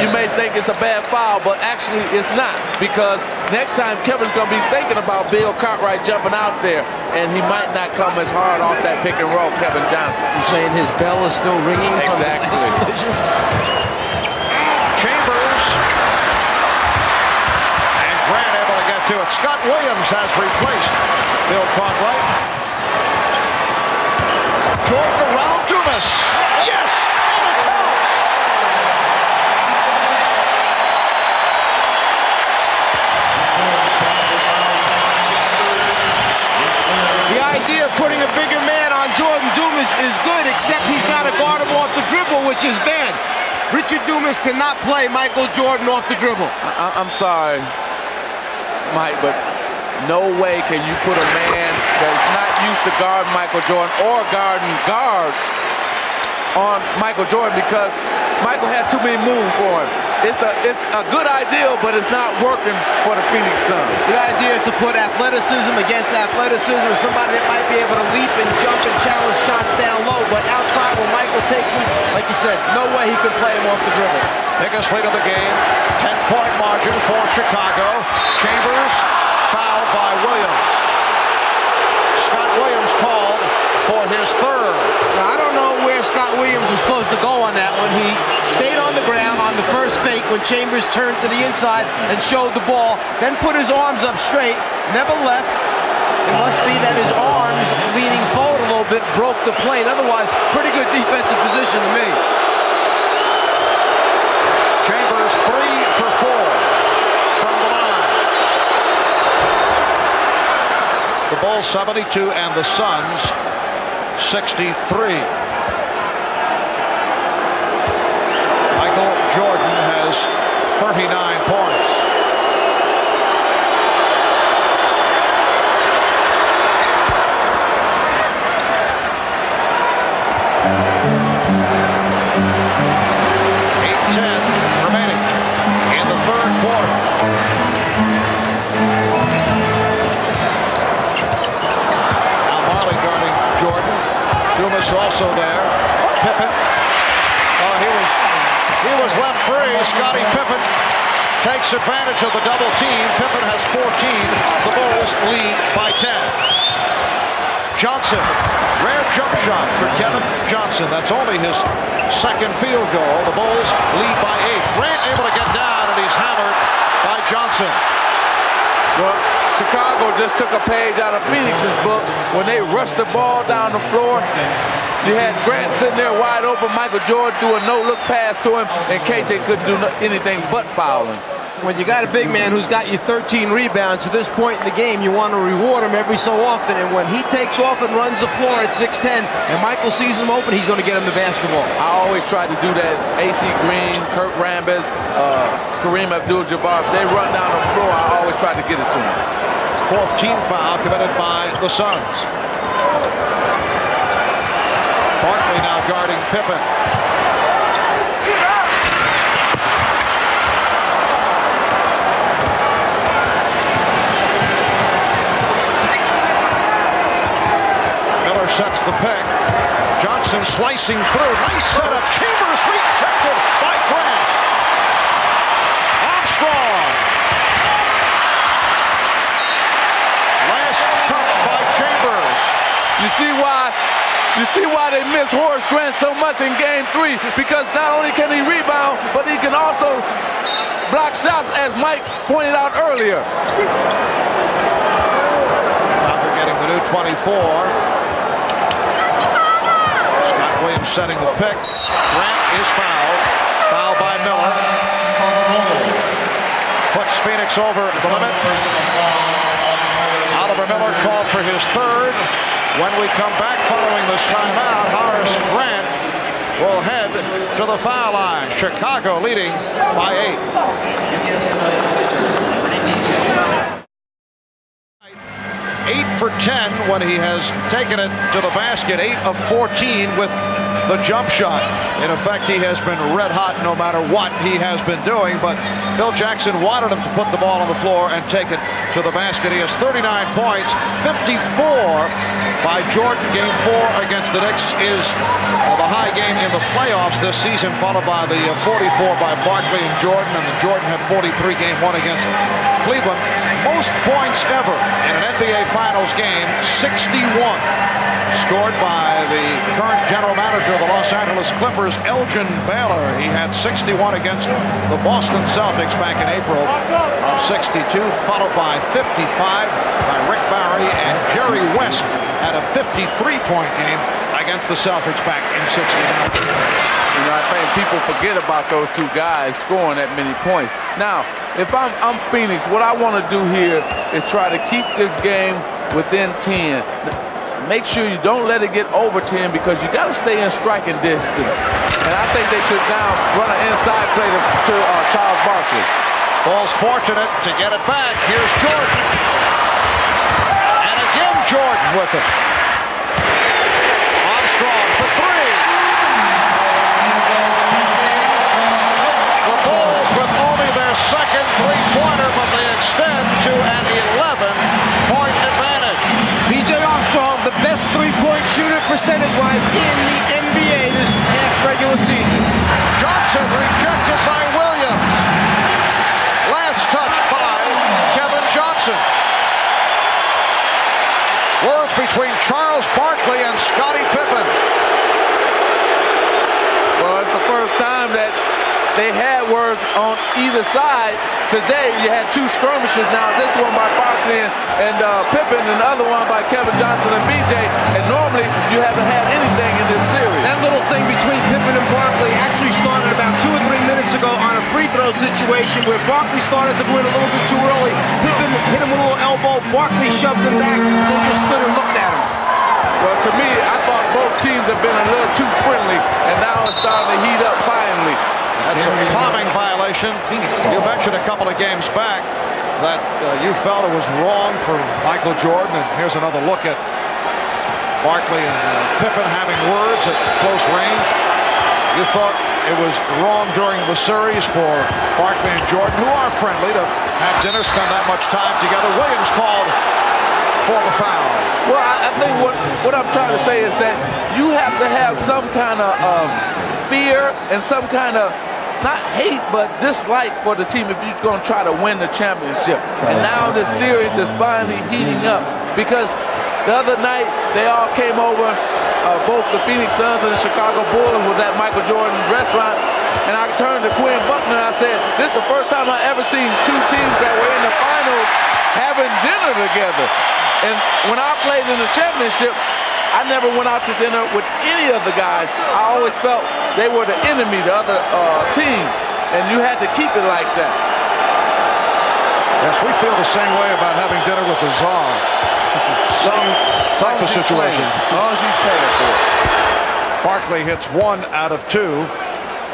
You may think it's a bad foul, but actually it's not, because next time Kevin's going to be thinking about Bill Cartwright jumping out there, and he might not come as hard off that pick and roll, Kevin Johnson. You're saying his bell is still ringing? Exactly. Chambers. And Grant able to get to it. Scott Williams has replaced Bill Cartwright. Jordan around Dumas. Yes! And it counts! The idea of putting a bigger man on Jordan Dumas is good, except he's got to guard him off the dribble, which is bad. Richard Dumas cannot play Michael Jordan off the dribble. I'm sorry, Mike, but no way can you put a man that's not used to guarding Michael Jordan or guarding guards on Michael Jordan, because Michael has too many moves for him. It's a good idea, but it's not working for the Phoenix Suns. The idea is to put athleticism against athleticism, or somebody that might be able to leap and jump and challenge shots down low, but outside when Michael takes him, like you said, no way he can play him off the dribble. Biggest lead of the game, 10-point margin for Chicago. Chambers fouled by Williams. Scott Williams called for his third. Now, I don't know where Scott Williams was supposed to go on that one. He stayed on the ground on the first fake when Chambers turned to the inside and showed the ball, then put his arms up straight, never left. It must be that his arms leaning forward a little bit broke the plane. Otherwise, pretty good defensive position to me. Chambers 3 for 4 from the line. The Bulls 72 and the Suns 63. Michael Jordan has 39 points. Remaining in the third quarter. Now Marley guarding Jordan. Dumas also there. Pippen. Oh, he was left free. Scottie Pippen takes advantage of the double team. Pippen has 14. The Bulls lead by 10. Johnson, rare jump shot for Kevin Johnson. That's only his second field goal. The Bulls lead by 8. Grant able to get down, and he's hammered by Johnson. Well, Chicago just took a page out of Phoenix's book when they rushed the ball down the floor. You had Grant sitting there wide open. Michael Jordan threw a no-look pass to him, and KJ couldn't do anything but foul him. When you got a big man who's got you 13 rebounds to this point in the game, you want to reward him every so often. And when he takes off and runs the floor at 6'10", and Michael sees him open, he's going to get him the basketball. I always try to do that. AC Green, Kurt Rambis, Kareem Abdul-Jabbar, if they run down the floor, I always try to get it to them. Fourth team foul committed by the Suns. Barkley now guarding Pippen. Miller sets the pick. Johnson slicing through. Nice setup. Chambers rejected by Grant. Armstrong. Last touch by Chambers. You see why they miss Horace Grant so much in Game 3, because not only can he rebound, but he can also block shots, as Mike pointed out earlier. Chicago getting the new 24. Scott Williams setting the pick. Grant is fouled. Foul by Miller. Puts Phoenix over the limit. Oliver Miller called for his third. When we come back following this timeout, Horace Grant will head to the foul line. Chicago leading by 8. 8 for 10 when he has taken it to the basket, 8 of 14 with the jump shot. In effect, he has been red hot no matter what he has been doing, but Phil Jackson wanted him to put the ball on the floor and take it to the basket. He has 39 points, 54 by Jordan. Game 4 against the Knicks is the high game in the playoffs this season, followed by the 44 by Barkley and Jordan, and then Jordan had 43 game 1 against Cleveland. Most points ever in an NBA Finals game, 61. Scored by the current general manager of the Los Angeles Clippers, Elgin Baylor. He had 61 against the Boston Celtics back in April of 62, followed by 55 by Rick Barry, and Jerry West had a 53-point game against the Celtics back in 69. You know, I think people forget about those two guys scoring that many points. Now, if I'm Phoenix, what I want to do here is try to keep this game within 10. Make sure you don't let it get over 10 because you got to stay in striking distance. And I think they should now run an inside play to Charles Barkley. Ball's fortunate to get it back. Here's Jordan. And again Jordan with it. Armstrong for 3. The Bulls with only their second three-pointer, but they extend to an 11-point advantage. B.J. Armstrong, the best three-point shooter percentage-wise in the NBA this past regular season. Johnson rejected by Williams. Last touch by Kevin Johnson. Words between Charles Barkley and Scottie Pippen. Well, it's the first time that they had words on either side. Today, you had two skirmishes. Now, this one by Barkley and Pippen, and the other one by Kevin Johnson and B.J. And normally, you haven't had anything in this series. That little thing between Pippen and Barkley actually started about 2 or 3 minutes ago on a free throw situation where Barkley started to win a little bit too early. Pippen hit him with a little elbow. Barkley shoved him back and just stood and looked at him. Well, to me, I thought both teams have been a little too friendly, and now it's starting to heat up finally. That's a palming violation. You mentioned a couple of games back that you felt it was wrong for Michael Jordan, and here's another look at Barkley and Pippen having words at close range. You thought it was wrong during the series for Barkley and Jordan, who are friendly, to have dinner, spend that much time together. Williams called for the foul. Well, I think what I'm trying to say is that you have to have some kind of fear and some kind of, not hate, but dislike for the team if you're going to try to win the championship. And now this series is finally heating up because the other night they all came over, both the Phoenix Suns and the Chicago Bulls was at Michael Jordan's restaurant, and I turned to Quinn Buckner and I said, this is the first time I ever seen two teams that were in the finals having dinner together. And when I played in the championship, I never went out to dinner with any of the guys. I always felt they were the enemy, the other team, and you had to keep it like that. Yes, we feel the same way about having dinner with the Czar. Same type of situation. As long as he's paying for it. Barkley hits 1 out of 2.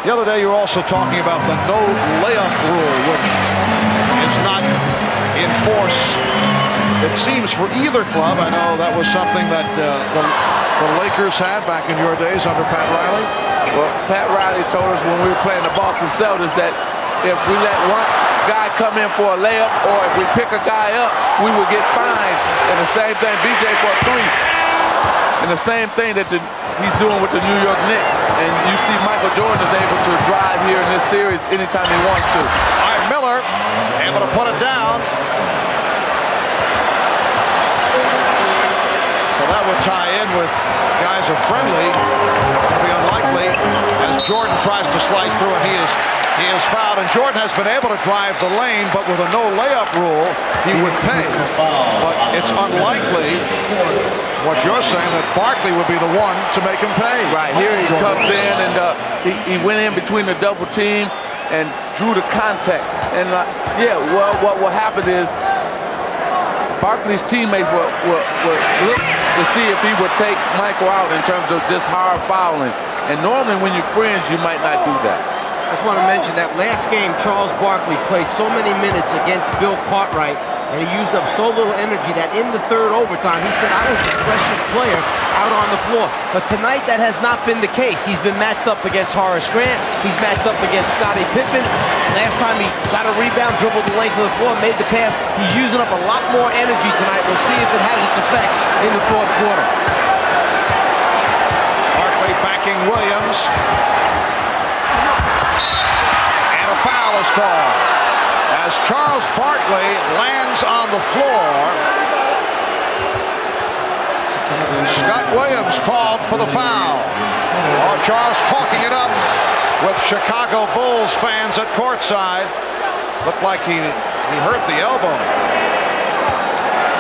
The other day you were also talking about the no layup rule, which is not in force, it seems, for either club. I know that was something that the Lakers had back in your days under Pat Riley. Well, Pat Riley told us when we were playing the Boston Celtics that if we let one guy come in for a layup or if we pick a guy up, we would get fined. And the same thing, BJ for a 3. And the same thing that he's doing with the New York Knicks. And you see Michael Jordan is able to drive here in this series anytime he wants to. All right, Miller able to put it down. So that would tie in with guys are friendly. It'll be unlikely as Jordan tries to slice through, and he is fouled. And Jordan has been able to drive the lane, but with a no layup rule, he would pay. But it's unlikely, what you're saying, that Barkley would be the one to make him pay. Right, here he comes in and he went in between the double team and drew the contact. And yeah, well, what will happen is Barkley's teammates will look to see if he would take Michael out in terms of just hard fouling. And normally when you're friends, you might not do that. I just want to mention that last game, Charles Barkley played so many minutes against Bill Cartwright. and he used up so little energy that in the third overtime, he said, I was the freshest player out on the floor. But tonight, that has not been the case. He's been matched up against Horace Grant. He's matched up against Scottie Pippen. Last time he got a rebound, dribbled the length of the floor, made the pass. He's using up a lot more energy tonight. We'll see if it has its effects in the fourth quarter. Barkley backing Williams. And a foul is called as Charles Barkley lands on the floor. Scott Williams called for the foul. Oh, Charles talking it up with Chicago Bulls fans at courtside. Looked like he hurt the elbow.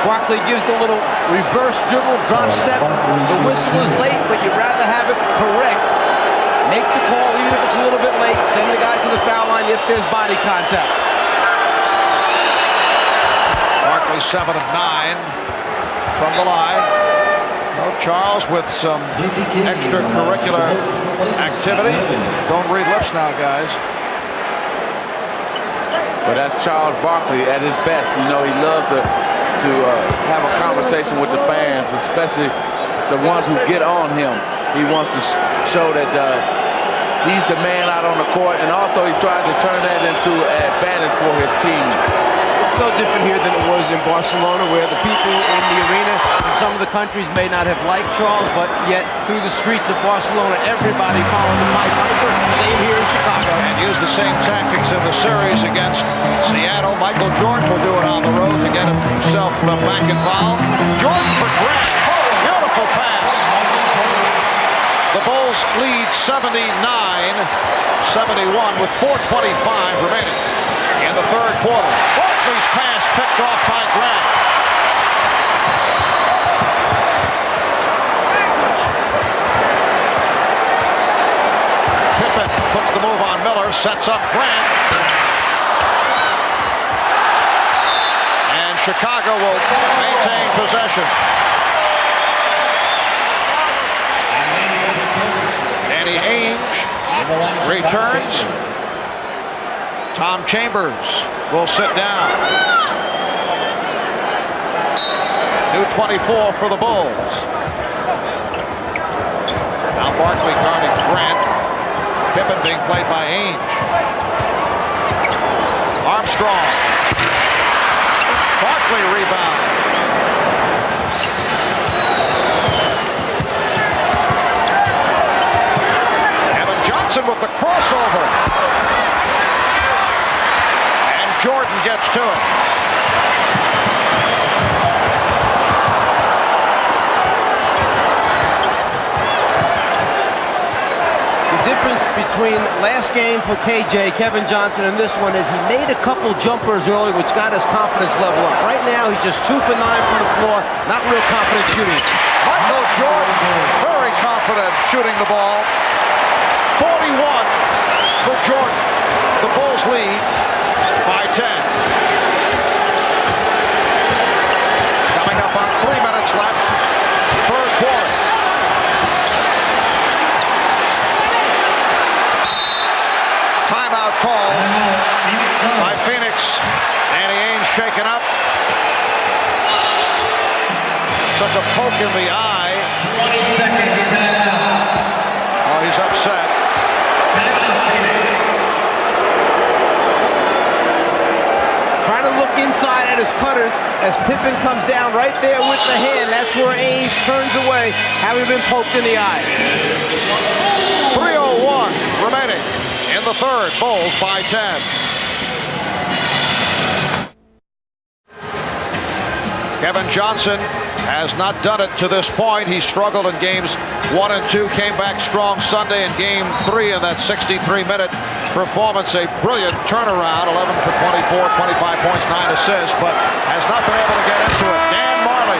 Barkley gives the little reverse dribble, drop step. The whistle is late, but you'd rather have it correct. Make the call even if it's a little bit late. Send the guy to the foul line if there's body contact. Barkley 7 of 9 from the line. Well, Charles with some extracurricular activity. Don't read lips now, guys. But that's Charles Barkley at his best. You know, he loves to have a conversation with the fans, especially the ones who get on him. He wants to show that he's the man out on the court, and also he tries to turn that into an advantage for his team. It's no different here than it was in Barcelona, where the people in the arena in some of the countries may not have liked Charles, but yet through the streets of Barcelona, everybody followed the Pied Piper. Same here in Chicago. And use the same tactics in the series against Seattle. Michael Jordan will do it on the road to get himself back involved. Jordan for Grant. Beautiful pass. The Bulls lead 79-71 with 4:25 remaining in the third quarter. Barkley's pass picked off by Grant. Pippen puts the move on Miller, sets up Grant. And Chicago will maintain possession. Danny Ainge returns. Tom Chambers will sit down. New 24 for the Bulls. Now Barkley guarding Grant. Pippen being played by Ainge. Armstrong. Barkley rebound. Kevin Johnson with the crossover. Jordan gets to it. The difference between last game for KJ, Kevin Johnson, and this one is he made a couple jumpers early, which got his confidence level up. Right now, he's just 2 for 9 from the floor, not real confident shooting. Michael Jordan, very confident shooting the ball. 41 for Jordan. The Bulls lead by 10. Coming up on 3 minutes left, third quarter. Timeout call by Phoenix. Danny Ainge shaken up. Took a poke in the eye. 20 seconds timeout. Oh, he's upset. Timeout, Phoenix. Trying to look inside at his cutters as Pippen comes down right there with the hand. That's where Ainge turns away, having been poked in the eye. 3:01 remaining in the third. Bulls by 10. Kevin Johnson has not done it to this point. He struggled in games 1 and 2, came back strong Sunday in game 3 in that 63-minute performance. A brilliant turnaround, 11 for 24, 25 points, 9 assists, but has not been able to get into it. Dan Marley,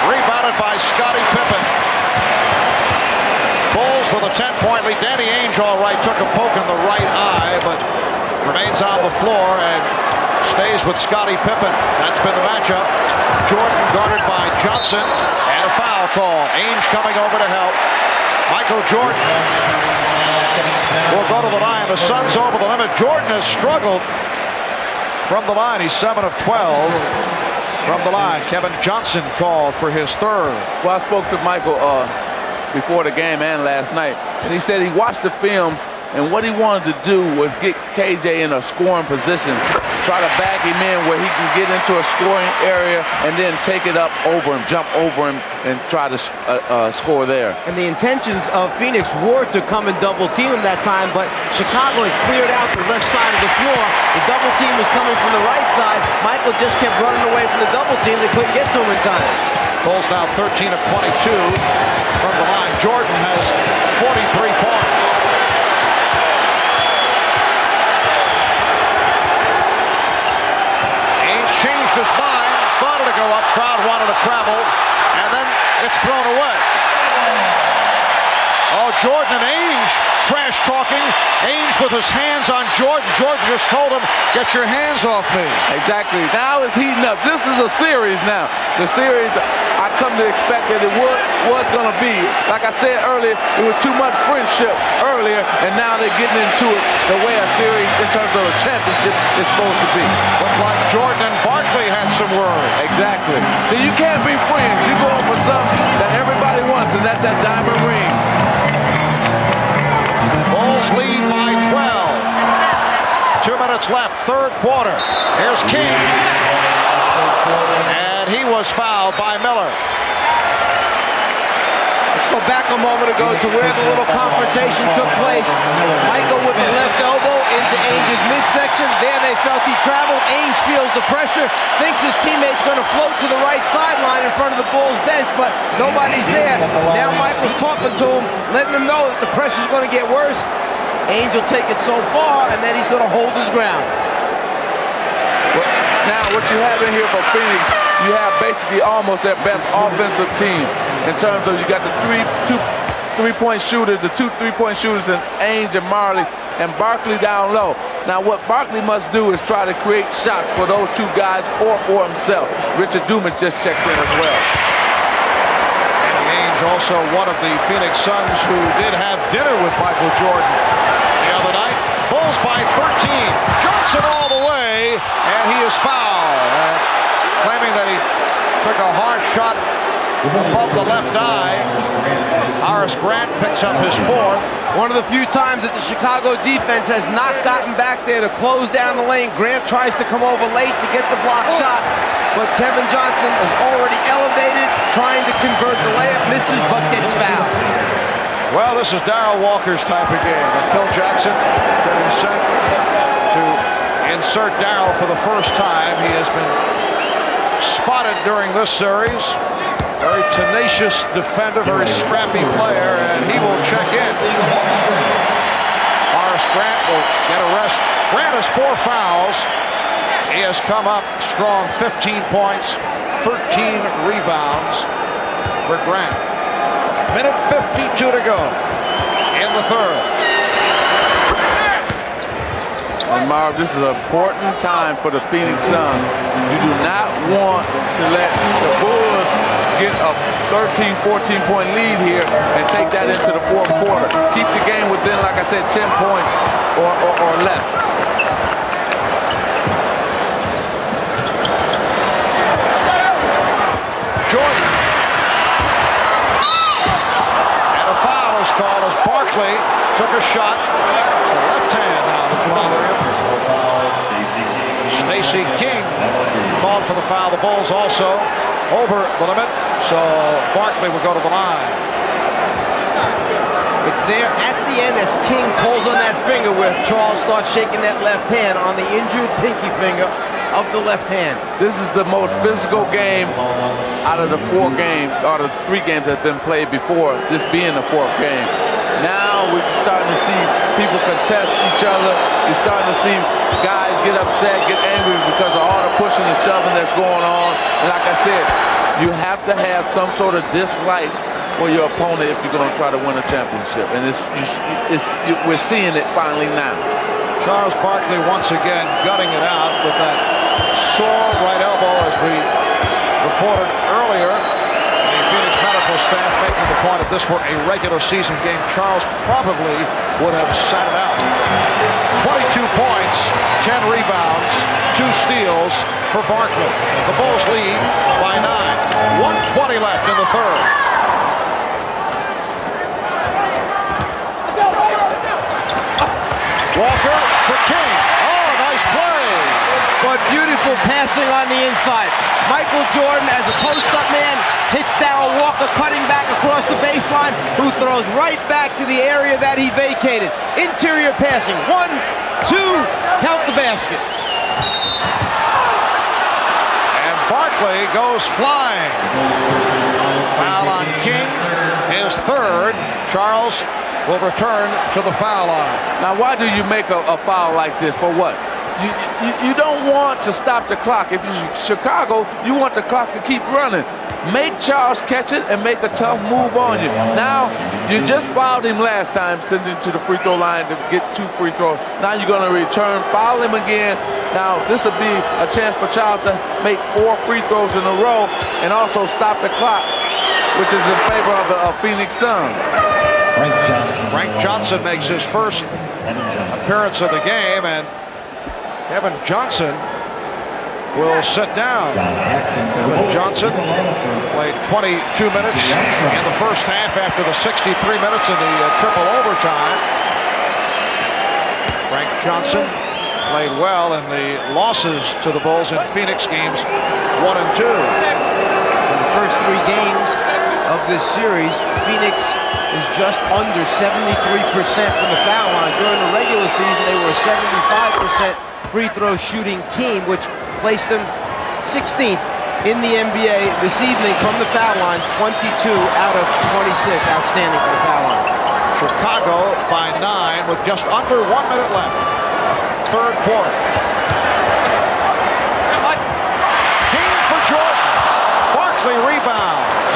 rebounded by Scottie Pippen. Bulls with a 10-point lead. Danny Ainge, all right, took a poke in the right eye, but remains on the floor and stays with Scottie Pippen. That's been the matchup. Jordan guarded by Johnson, and a foul call. Ainge coming over to help. Michael Jordan will go to the line. The Suns over the limit. Jordan has struggled from the line. He's 7 of 12 from the line. Kevin Johnson called for his third. Well, I spoke to Michael before the game and last night, and he said he watched the films, and what he wanted to do was get KJ in a scoring position, try to back him in where he can get into a scoring area and then take it up over him, jump over him, and try to score there. And the intentions of Phoenix were to come and double team him that time, but Chicago had cleared out the left side of the floor. The double team was coming from the right side. Michael just kept running away from the double team. They couldn't get to him in time. Bulls now 13 of 22 from the line. Jordan has 43 points. Ainge changed his mind, started to go up, crowd wanted to travel, and then it's thrown away. Oh, Jordan and Ainge trash talking. Ainge with his hands on Jordan. Jordan just told him, "Get your hands off me." Exactly. Now it's heating up. This is a series now. The series, I come to expect that it was going to be. Like I said earlier, it was too much friendship earlier, and now they're getting into it the way a series in terms of a championship is supposed to be. Looked like Jordan and Barkley had some words. Exactly. So you can't be friends. You go up for something that everybody wants, and that's that diamond ring. Bulls lead by 12. 2 minutes left, third quarter. Here's King. And he was fouled by Miller. Let's go back a moment ago to where the little confrontation took place. Michael with the left elbow into Ainge's midsection. There they felt he traveled. Ainge feels the pressure, thinks his teammate's going to float to the right sideline in front of the Bulls bench, but nobody's there. Now Michael's talking to him, letting him know that the pressure's going to get worse. Ainge will take it so far, and then he's going to hold his ground. Now, what you have in here for Phoenix, you have basically almost their best offensive team in terms of you got the two three-point shooters, the 2 3-point shooters, and Ainge and Marley, and Barkley down low. Now, what Barkley must do is try to create shots for those two guys or for himself. Richard Dumas just checked in as well. Ainge, also one of the Phoenix Suns who did have dinner with Michael Jordan the other night. Bulls by 13. Johnson all the way, and he is fouled. Claiming that he took a hard shot above the left eye. Horace Grant picks up his fourth. One of the few times that the Chicago defense has not gotten back there to close down the lane. Grant tries to come over late to get the block shot, but Kevin Johnson is already elevated, trying to convert the layup, misses, but gets fouled. Well, this is Darrell Walker's type of game. And Phil Jackson getting set to insert Darrell for the first time. He has been spotted during this series. Very tenacious defender, very scrappy player, and he will check in. Horace Grant will get a rest. Grant has 4 fouls. He has come up strong, 15 points, 13 rebounds for Grant. Minute 52 to go in the third. And Marv, this is an important time for the Phoenix Suns. You do not want to let the Bulls get a 13, 14-point lead here and take that into the fourth quarter. Keep the game within, like I said, 10 points or less. Jordan. And a foul is called as Barkley took a shot. It's the left hand now that's bothering him. Stacey King called for the foul. The Bulls also over the limit, so Barkley will go to the line. It's there at the end as King pulls on that finger where Charles starts shaking that left hand on the injured pinky finger of the left hand. This is the most physical game out of the 4 games, out of 3 games that have been played before, this being the 4th game. Now we're starting to see people contest each other. You're starting to see guys get upset, get angry because of all the pushing and shoving that's going on. And like I said, you have to have some sort of dislike for your opponent if you're going to try to win a championship. And we're seeing it finally now. Charles Barkley once again gutting it out with that sore right elbow, as we reported earlier. The Phoenix medical staff making making the point if this were a regular season game, Charles probably would have sat it out. 22 points, 10 rebounds, 2 steals for Barkley. The Bulls lead by 9. 1:20 left in the third. Walker for King. Oh, nice play. But beautiful passing on the inside. Michael Jordan, as a post-up man, hits Darrell Walker cutting back across the baseline, who throws right back to the area that he vacated. Interior passing. 1, 2, count the basket. And Barkley goes flying. Foul on King, his third. Charles will return to the foul line. Now, why do you make a foul like this? For what? You don't want to stop the clock. If you're Chicago, you want the clock to keep running. Make Charles catch it and make a tough move on you. Now, you just fouled him last time, sending him to the free throw line to get 2 free throws. Now you're going to return, foul him again. Now, this will be a chance for Charles to make 4 free throws in a row and also stop the clock, which is in favor of the Phoenix Suns. Frank Johnson makes his first appearance of the game, and Kevin Johnson will sit down. Kevin Johnson played 22 minutes in the first half after the 63 minutes in the triple overtime. Frank Johnson played well in the losses to the Bulls in Phoenix games 1 and 2. In the first 3 games of this series, Phoenix is just under 73% from the foul line. During the regular season, they were a 75% free throw shooting team, which placed them 16th in the NBA this evening from the foul line, 22 out of 26. Outstanding for the foul line. Chicago by 9 with just under 1 minute left. Third quarter. King for Jordan. Barkley rebounds.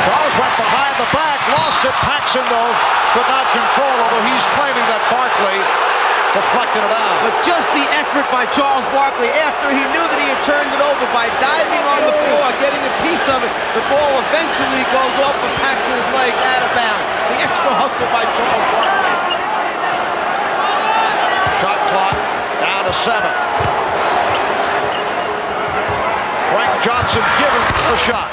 Charles went behind the back, lost it. Paxson, though, could not control, although he's claiming that Barkley deflected it out. But just the effort by Charles Barkley after he knew that he had turned it over by diving on the floor, getting a piece of it. The ball eventually goes off of Paxson's legs out of bounds. The extra hustle by Charles Barkley. Shot clock down to 7. Frank Johnson given the shot.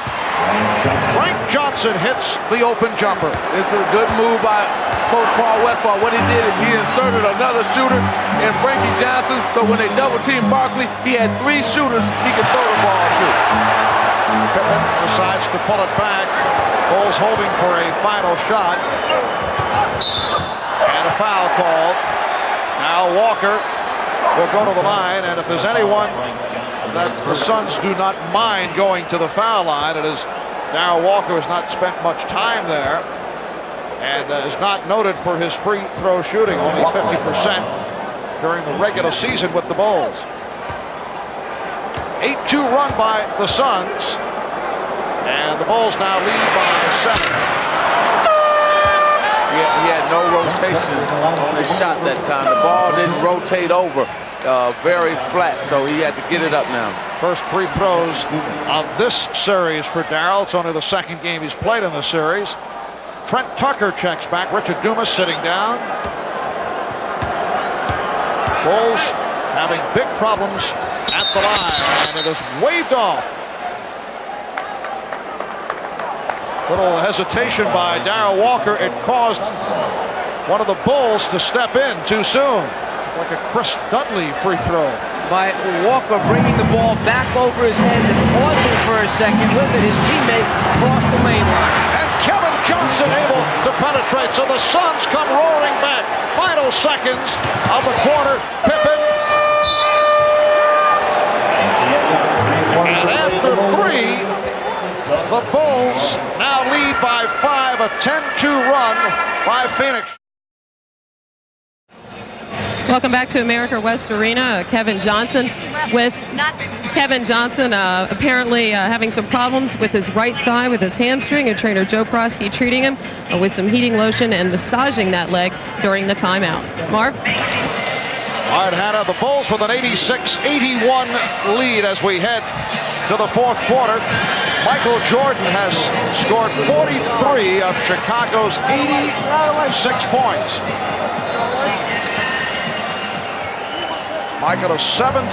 Frank Johnson hits the open jumper. It's a good move by Coach Paul Westphal. What he did is he inserted another shooter in Frankie Johnson, so when they double-teamed Barkley, he had 3 shooters he could throw the ball to. Pippen decides to pull it back. Bulls holding for a final shot. And a foul called. Now Walker will go to the line, and if there's anyone that the Suns do not mind going to the foul line, it is Darrell Walker, has not spent much time there and is not noted for his free throw shooting, only 50% during the regular season with the Bulls. 8-2 run by the Suns, and the Bulls now lead by 7. He had no rotation on his shot that time. The ball didn't rotate over. Very flat, so he had to get it up now. First free throws of this series for Darrell. It's only the second game he's played in the series. Trent Tucker checks back. Richard Dumas sitting down. Bulls having big problems at the line, and it is waved off. Little hesitation by Darrell Walker. It caused one of the Bulls to step in too soon. Like a Chris Dudley free throw. By Walker bringing the ball back over his head and pausing for a second with it. His teammate crossed the lane line. And Kevin Johnson able to penetrate, so the Suns come roaring back. Final seconds of the quarter. Pippen. And after 3, the Bulls now lead by 5, a 10-2 run by Phoenix. Welcome back to America West Arena. Kevin Johnson apparently having some problems with his right thigh with his hamstring, and trainer Joe Prosky treating him with some heating lotion and massaging that leg during the timeout. Marv? All right, Hannah, the Bulls with an 86-81 lead as we head to the fourth quarter. Michael Jordan has scored 43 of Chicago's 86 points. Michael is 17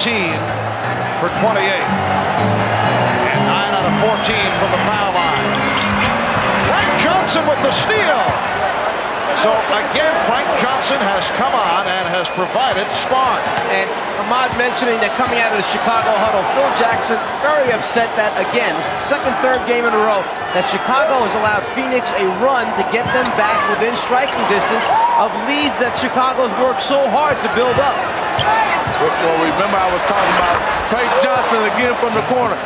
for 28. And 9 out of 14 from the foul line. Frank Johnson with the steal. So again, Frank Johnson has come on and has provided spark. And Ahmad mentioning that coming out of the Chicago huddle, Phil Jackson very upset that, again, this is the second, third game in a row that Chicago has allowed Phoenix a run to get them back within striking distance of leads that Chicago's worked so hard to build up. Well, remember I was talking about Trey Johnson again from the corner.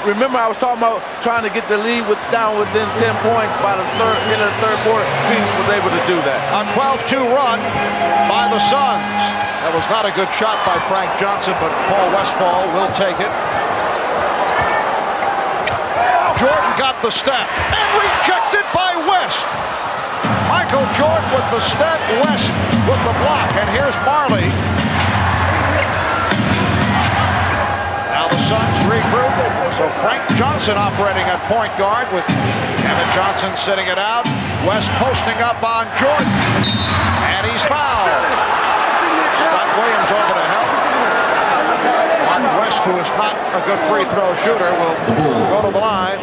Remember I was talking about trying to get the lead down within 10 points by the end of the third quarter. Phoenix was able to do that. A 12-2 run by the Suns. That was not a good shot by Frank Johnson, but Paul Westphal will take it. Jordan got the step and rejected by West. Michael Jordan with the step, West with the block, and here's Marley. Now the Suns regroup. So Frank Johnson operating at point guard with Kevin Johnson sitting it out. West posting up on Jordan, and he's fouled. Scott Williams over to help. Mark West, who is not a good free throw shooter, will go to the line.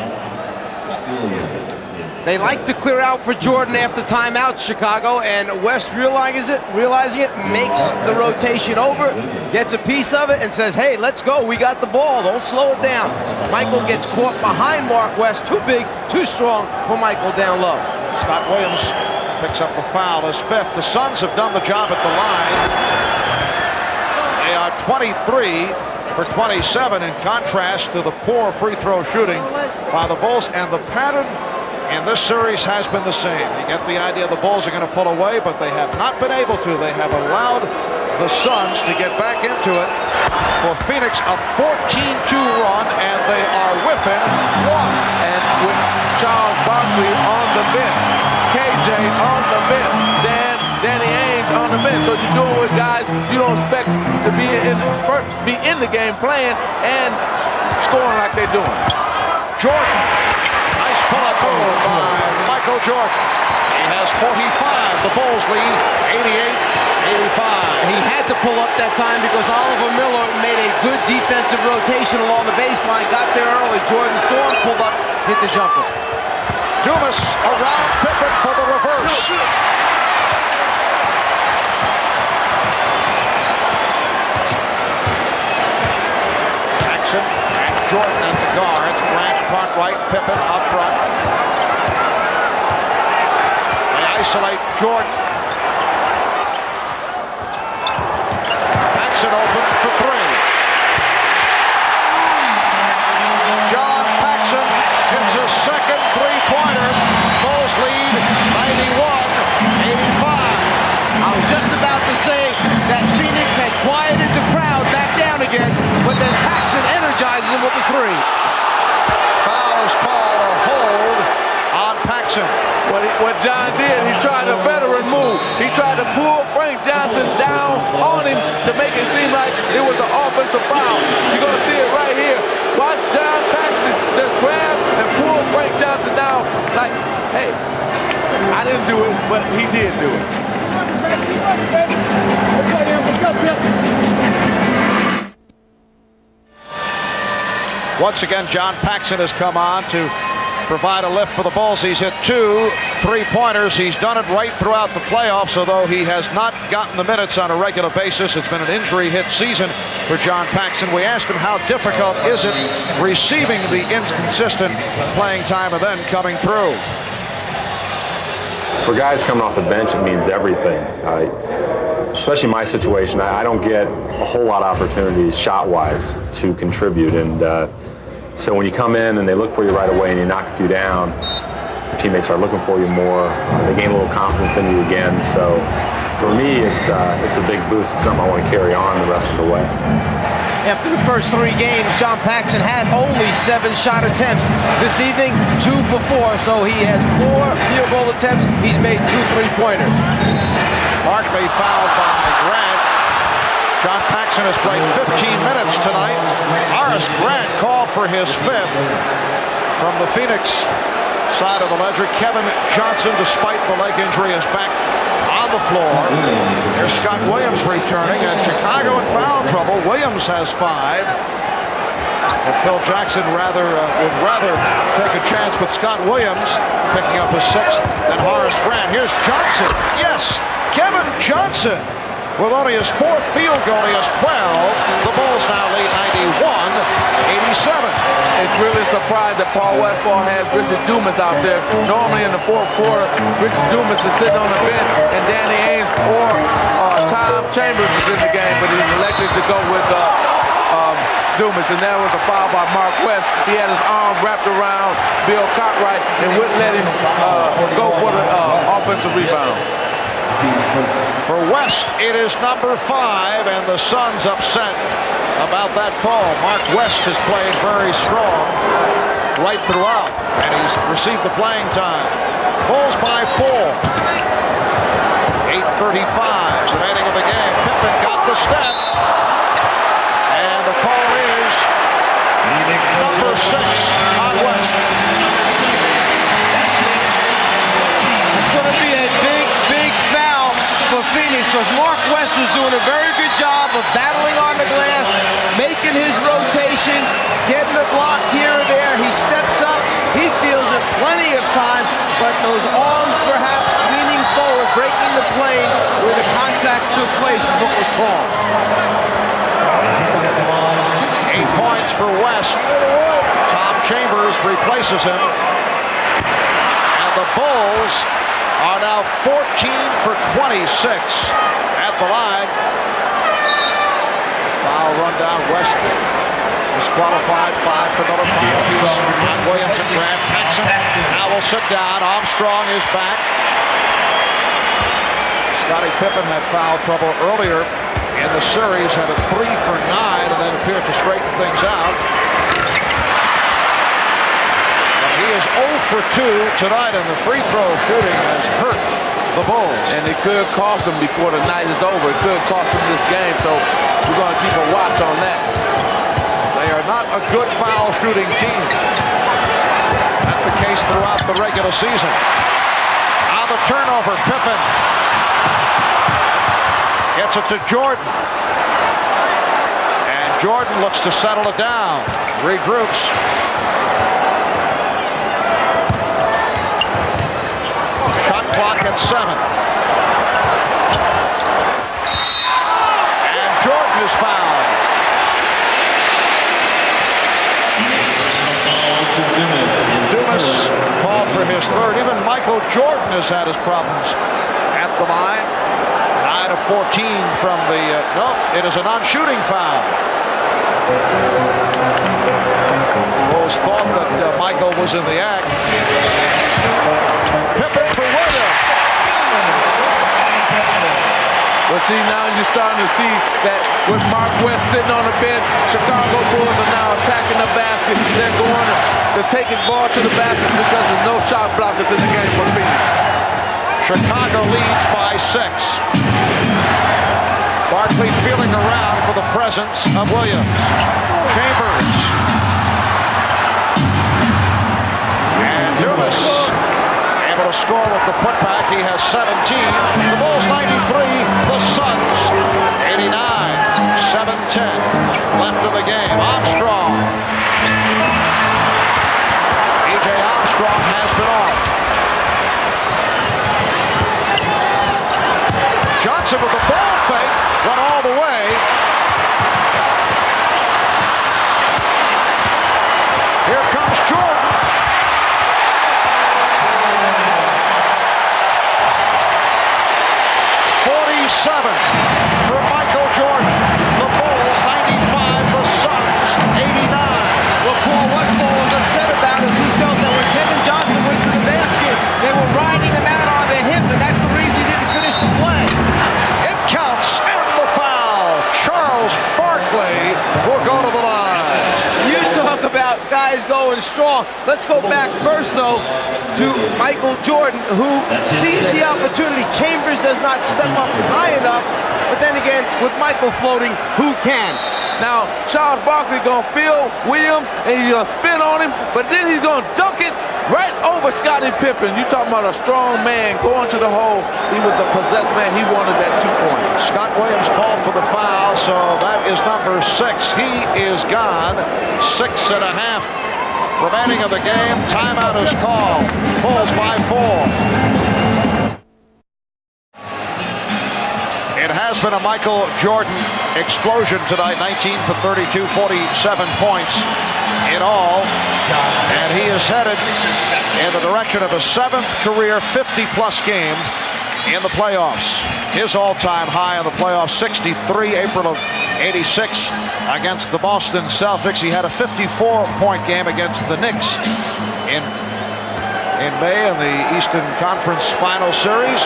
They like to clear out for Jordan after timeout, Chicago, and West realizing it, makes the rotation over, gets a piece of it, and says, hey, let's go, we got the ball, don't slow it down. Michael gets caught behind Mark West, too big, too strong for Michael down low. Scott Williams picks up the foul, his fifth. The Suns have done the job at the line. They are 23 for 27 in contrast to the poor free throw shooting by the Bulls, and the pattern in this series has been the same. You get the idea the Bulls are going to pull away, but they have not been able to. They have allowed the Suns to get back into it. For Phoenix, a 14-2 run, and they are within one. And with Charles Barkley on the bench, KJ on the bench, Danny Ainge on the bench. So you're doing with guys you don't expect to be in the game playing and scoring like they're doing. Jordan. Nice pull-up move by Michael Jordan. He has 45. The Bulls lead 88-85. He had to pull up that time because Oliver Miller made a good defensive rotation along the baseline, got there early. Jordan saw him, pulled up, hit the jumper. Dumas around Pippen for the reverse. Jackson and Jordan at the guards. Grant, Cartwright, Pippen up front. They isolate Jordan. Paxson open for three. John Paxson hits his second three-pointer. Bulls lead 91-85. I was just about to say that Phoenix had quieted the crowd back down again, but then Paxson energizes him with the three. Foul is called, a hold on Paxson. What John did, he tried a veteran move. He tried to pull Frank Johnson down on him to make it seem like it was an offensive foul. You're going to see it right here. Watch John Paxson just grab and pull Frank Johnson down like, hey, I didn't do it, but he did do it. Once again, John Paxson has come on to provide a lift for the Bulls. He's hit 2 3-pointers. He's done it right throughout the playoffs, although he has not gotten the minutes on a regular basis. It's been an injury-hit season for John Paxson. We asked him how difficult is it receiving the inconsistent playing time and then coming through. For guys coming off the bench, it means everything. Especially my situation, I don't get a whole lot of opportunities shot-wise to contribute, and so when you come in and they look for you right away and you knock a few down, your teammates start looking for you more. They gain a little confidence in you again. So for me, it's a big boost. It's something I want to carry on the rest of the way. After the first 3 games, John Paxson had only 7 shot attempts. This evening, 2 for 4, so he has 4 field goal attempts. He's made 2 3-pointers. Barkley fouled by Grant. John Paxson has played 15 minutes tonight. Horace Grant called for his 5th. From the Phoenix side of the ledger, Kevin Johnson, despite the leg injury, is back on the floor. There's Scott Williams returning, and Chicago in foul trouble. Williams has 5. And Phil Jackson would rather take a chance with Scott Williams picking up his 6th than Horace Grant. Here's Johnson. Yes, Kevin Johnson with only his 4th field goal. He has 12. The Bulls now lead 91-87. It's really a surprise that Paul Westphal has Richard Dumas out there. Normally in the 4th quarter, Richard Dumas is sitting on the bench, and Danny Ainge or Tom Chambers is in the game, but he's elected to go with Dumas, and that was a foul by Mark West. He had his arm wrapped around Bill Cartwright and wouldn't let him go for the offensive rebound. For West, it is number 5, and the Suns upset about that call. Mark West has played very strong right throughout, and he's received the playing time. Bulls by 4. 8:35 remaining in the game. Pippen got the step, and the call is number 6 on West. It's going to be a big foul for Phoenix, because Mark West was doing a very good job of battling on the glass, making his rotations, getting a block here or there. He steps up, he feels it plenty of time, but those arms perhaps leaning forward, breaking the plane where the contact took place is what was called. 8 points for West. Tom Chambers replaces him. And the Bulls are now 14 for 26 at the line. Foul run down. West disqualified. 5 for another foul. On Williams and Grant. Paxson now will sit down. Armstrong is back. Scottie Pippen had foul trouble earlier in the series, had a 3 for 9, and then appeared to straighten things out. But he is 0 for 2 tonight, and the free throw shooting has hurt the Bulls. And it could cost them before the night is over. It could cost them this game, so we're going to keep a watch on that. They are not a good foul shooting team. That's the case throughout the regular season. On the turnover, Pippen gets it to Jordan. And Jordan looks to settle it down. Regroups. Shot clock at 7. And Jordan is fouled. Dumas called for his 3rd. Even Michael Jordan has had his problems at the line. 9 of 14 from the, no, it is a non-shooting foul. Bulls thought that Michael was in the act. Pippen for Williams. Well, see, now you're starting to see that with Mark West sitting on the bench, Chicago Bulls are now attacking the basket. They're going to take the ball to the basket because there's no shot blockers in the game for Phoenix. Chicago leads by 6. Barkley feeling around for the presence of Williams. Chambers. And Dumas able to score with the putback. He has 17. The Bulls 93. The Suns 89. 7:10 left in the game. Armstrong. E.J. Armstrong has been off. Johnson with the ball fake, went all the way. Here comes Jordan. For Michael Jordan. The Bulls 95, the Suns 89. What Paul Westphal was upset about is he felt that when Kevin Johnson went to the basket, they were riding him out on the hip, and that's the reason he didn't finish the play. It counts, and the foul. Charles Barkley will go to the line. You talk about guys going strong. Let's go back first, though, to Michael Jordan, who sees the opportunity. Chambers does not step up high enough, but then again, with Michael floating, who can? Now, Charles Barkley gonna feel Williams, and he's gonna spin on him, but then he's gonna dunk it right over Scottie Pippen. You talking about a strong man going to the hole. He was a possessed man. He wanted that 2 points. Scott Williams called for the foul, so that is number 6. He is gone. 6.5 remaining of the game. Timeout is called. Bulls by 4. It has been a Michael Jordan explosion tonight. 19 for 32, 47 points in all. And he is headed in the direction of a 7th career 50-plus game in the playoffs. His all-time high in the playoffs, 63, April of 86 against the Boston Celtics. He had a 54-point game against the Knicks in May in the Eastern Conference Final Series.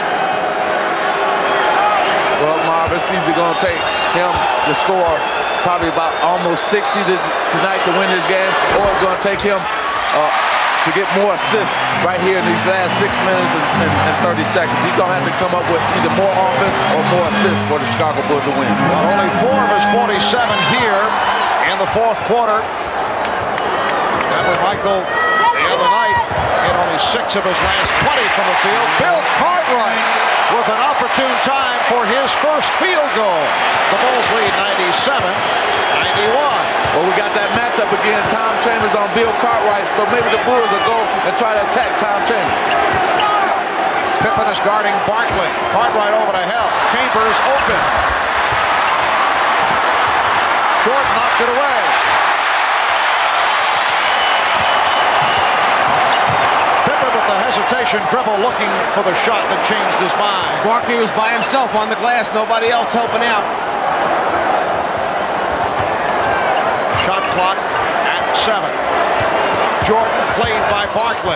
Well, Marv, it's either going to take him to score probably about almost 60 tonight to win this game, or it's going to take him to get more assists right here in these last 6 minutes and 30 seconds. He's going to have to come up with either more offense or more assists for the Chicago Bulls to win. Well, only 4 of his 47 here in the 4th quarter. Remember Michael the other night hit only 6 of his last 20 from the field. Bill Cartwright with an opportune time for his first field goal. The Bulls lead 97-91. Well, we got that matchup again. Tom Chambers on Bill Cartwright, so maybe the Bulls will go and try to attack Tom Chambers. Pippen is guarding Barkley. Cartwright over to help. Chambers open. Jordan knocked it away. Pippen with the hesitation dribble, looking for the shot that changed his mind. Barkley was by himself on the glass, nobody else helping out. Shot clock at 7. Jordan played by Barkley.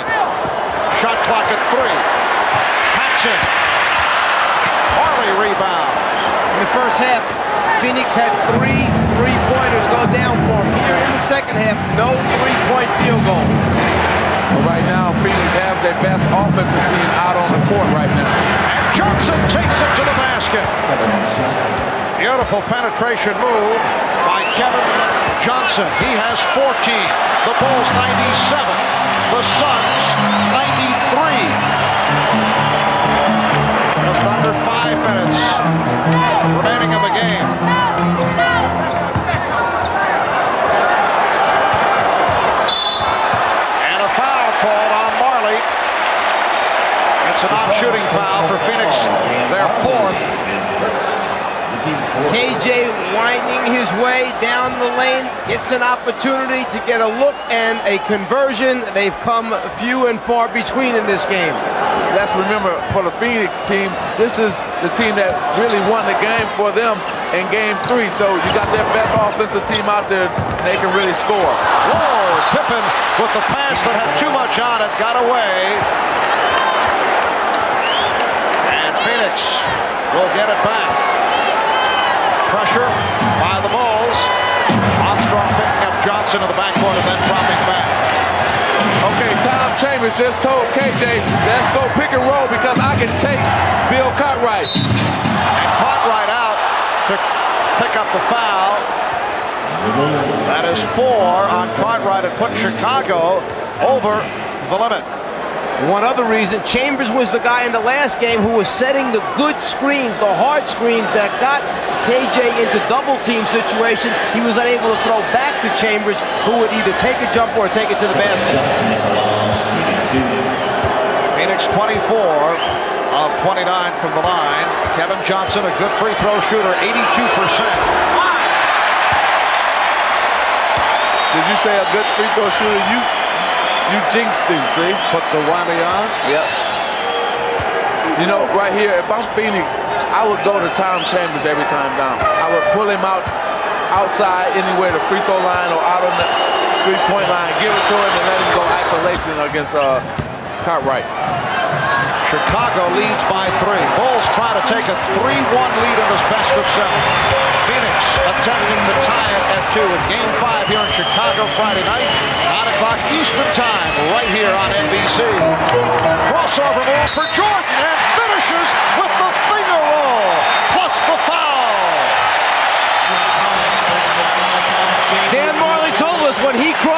Shot clock at 3. Paxson. Marley rebounds. In the first half, Phoenix had 3 3-pointers go down for him. Here in the second half, no 3-point field goal. But right now, Phoenix have their best offensive team out on the court right now. And Johnson takes it to the basket. Beautiful penetration move by Kevin Johnson. He has 14. The Bulls 97. The Suns 93. Just under 5 minutes remaining in the game. And a foul called on Marley. It's a non-shooting foul for Phoenix, their 4th. KJ winding his way down the lane, gets an opportunity to get a look and a conversion. They've come few and far between in this game. Let's remember, for the Phoenix team, this is the team that really won the game for them in Game 3. So you got their best offensive team out there, and they can really score. Whoa, Pippen with the pass that had too much on it, got away. And Phoenix will get it back. Pressure by the Bulls. Armstrong picking up Johnson in the backcourt and then dropping back. Okay, Tom Chambers just told KJ, let's go pick and roll because I can take Bill Cartwright. And Cartwright out to pick up the foul. That is 4 on Cartwright and put Chicago over the limit. One other reason, Chambers was the guy in the last game who was setting the good screens, the hard screens that got KJ into double team situations. He was unable to throw back to Chambers, who would either take a jump or take it to the basket. Phoenix 24 of 29 from the line. Kevin Johnson, a good free throw shooter, 82%. Did you say a good free throw shooter? You jinxed him, see? Put the whammy on. Yep. You know, right here, if I'm Phoenix, I would go to Tom Chambers every time down. I would pull him outside anywhere, the free throw line or out on the 3-point line, give it to him and let him go isolation against Cartwright. Chicago leads by 3. Bulls try to take a 3-1 lead in this best of 7. Phoenix attempting to tie it at 2 with Game 5 here in Chicago Friday night, 9 o'clock Eastern Time, right here on NBC. Crossover move for Jordan and finishes with the finger roll, plus the foul.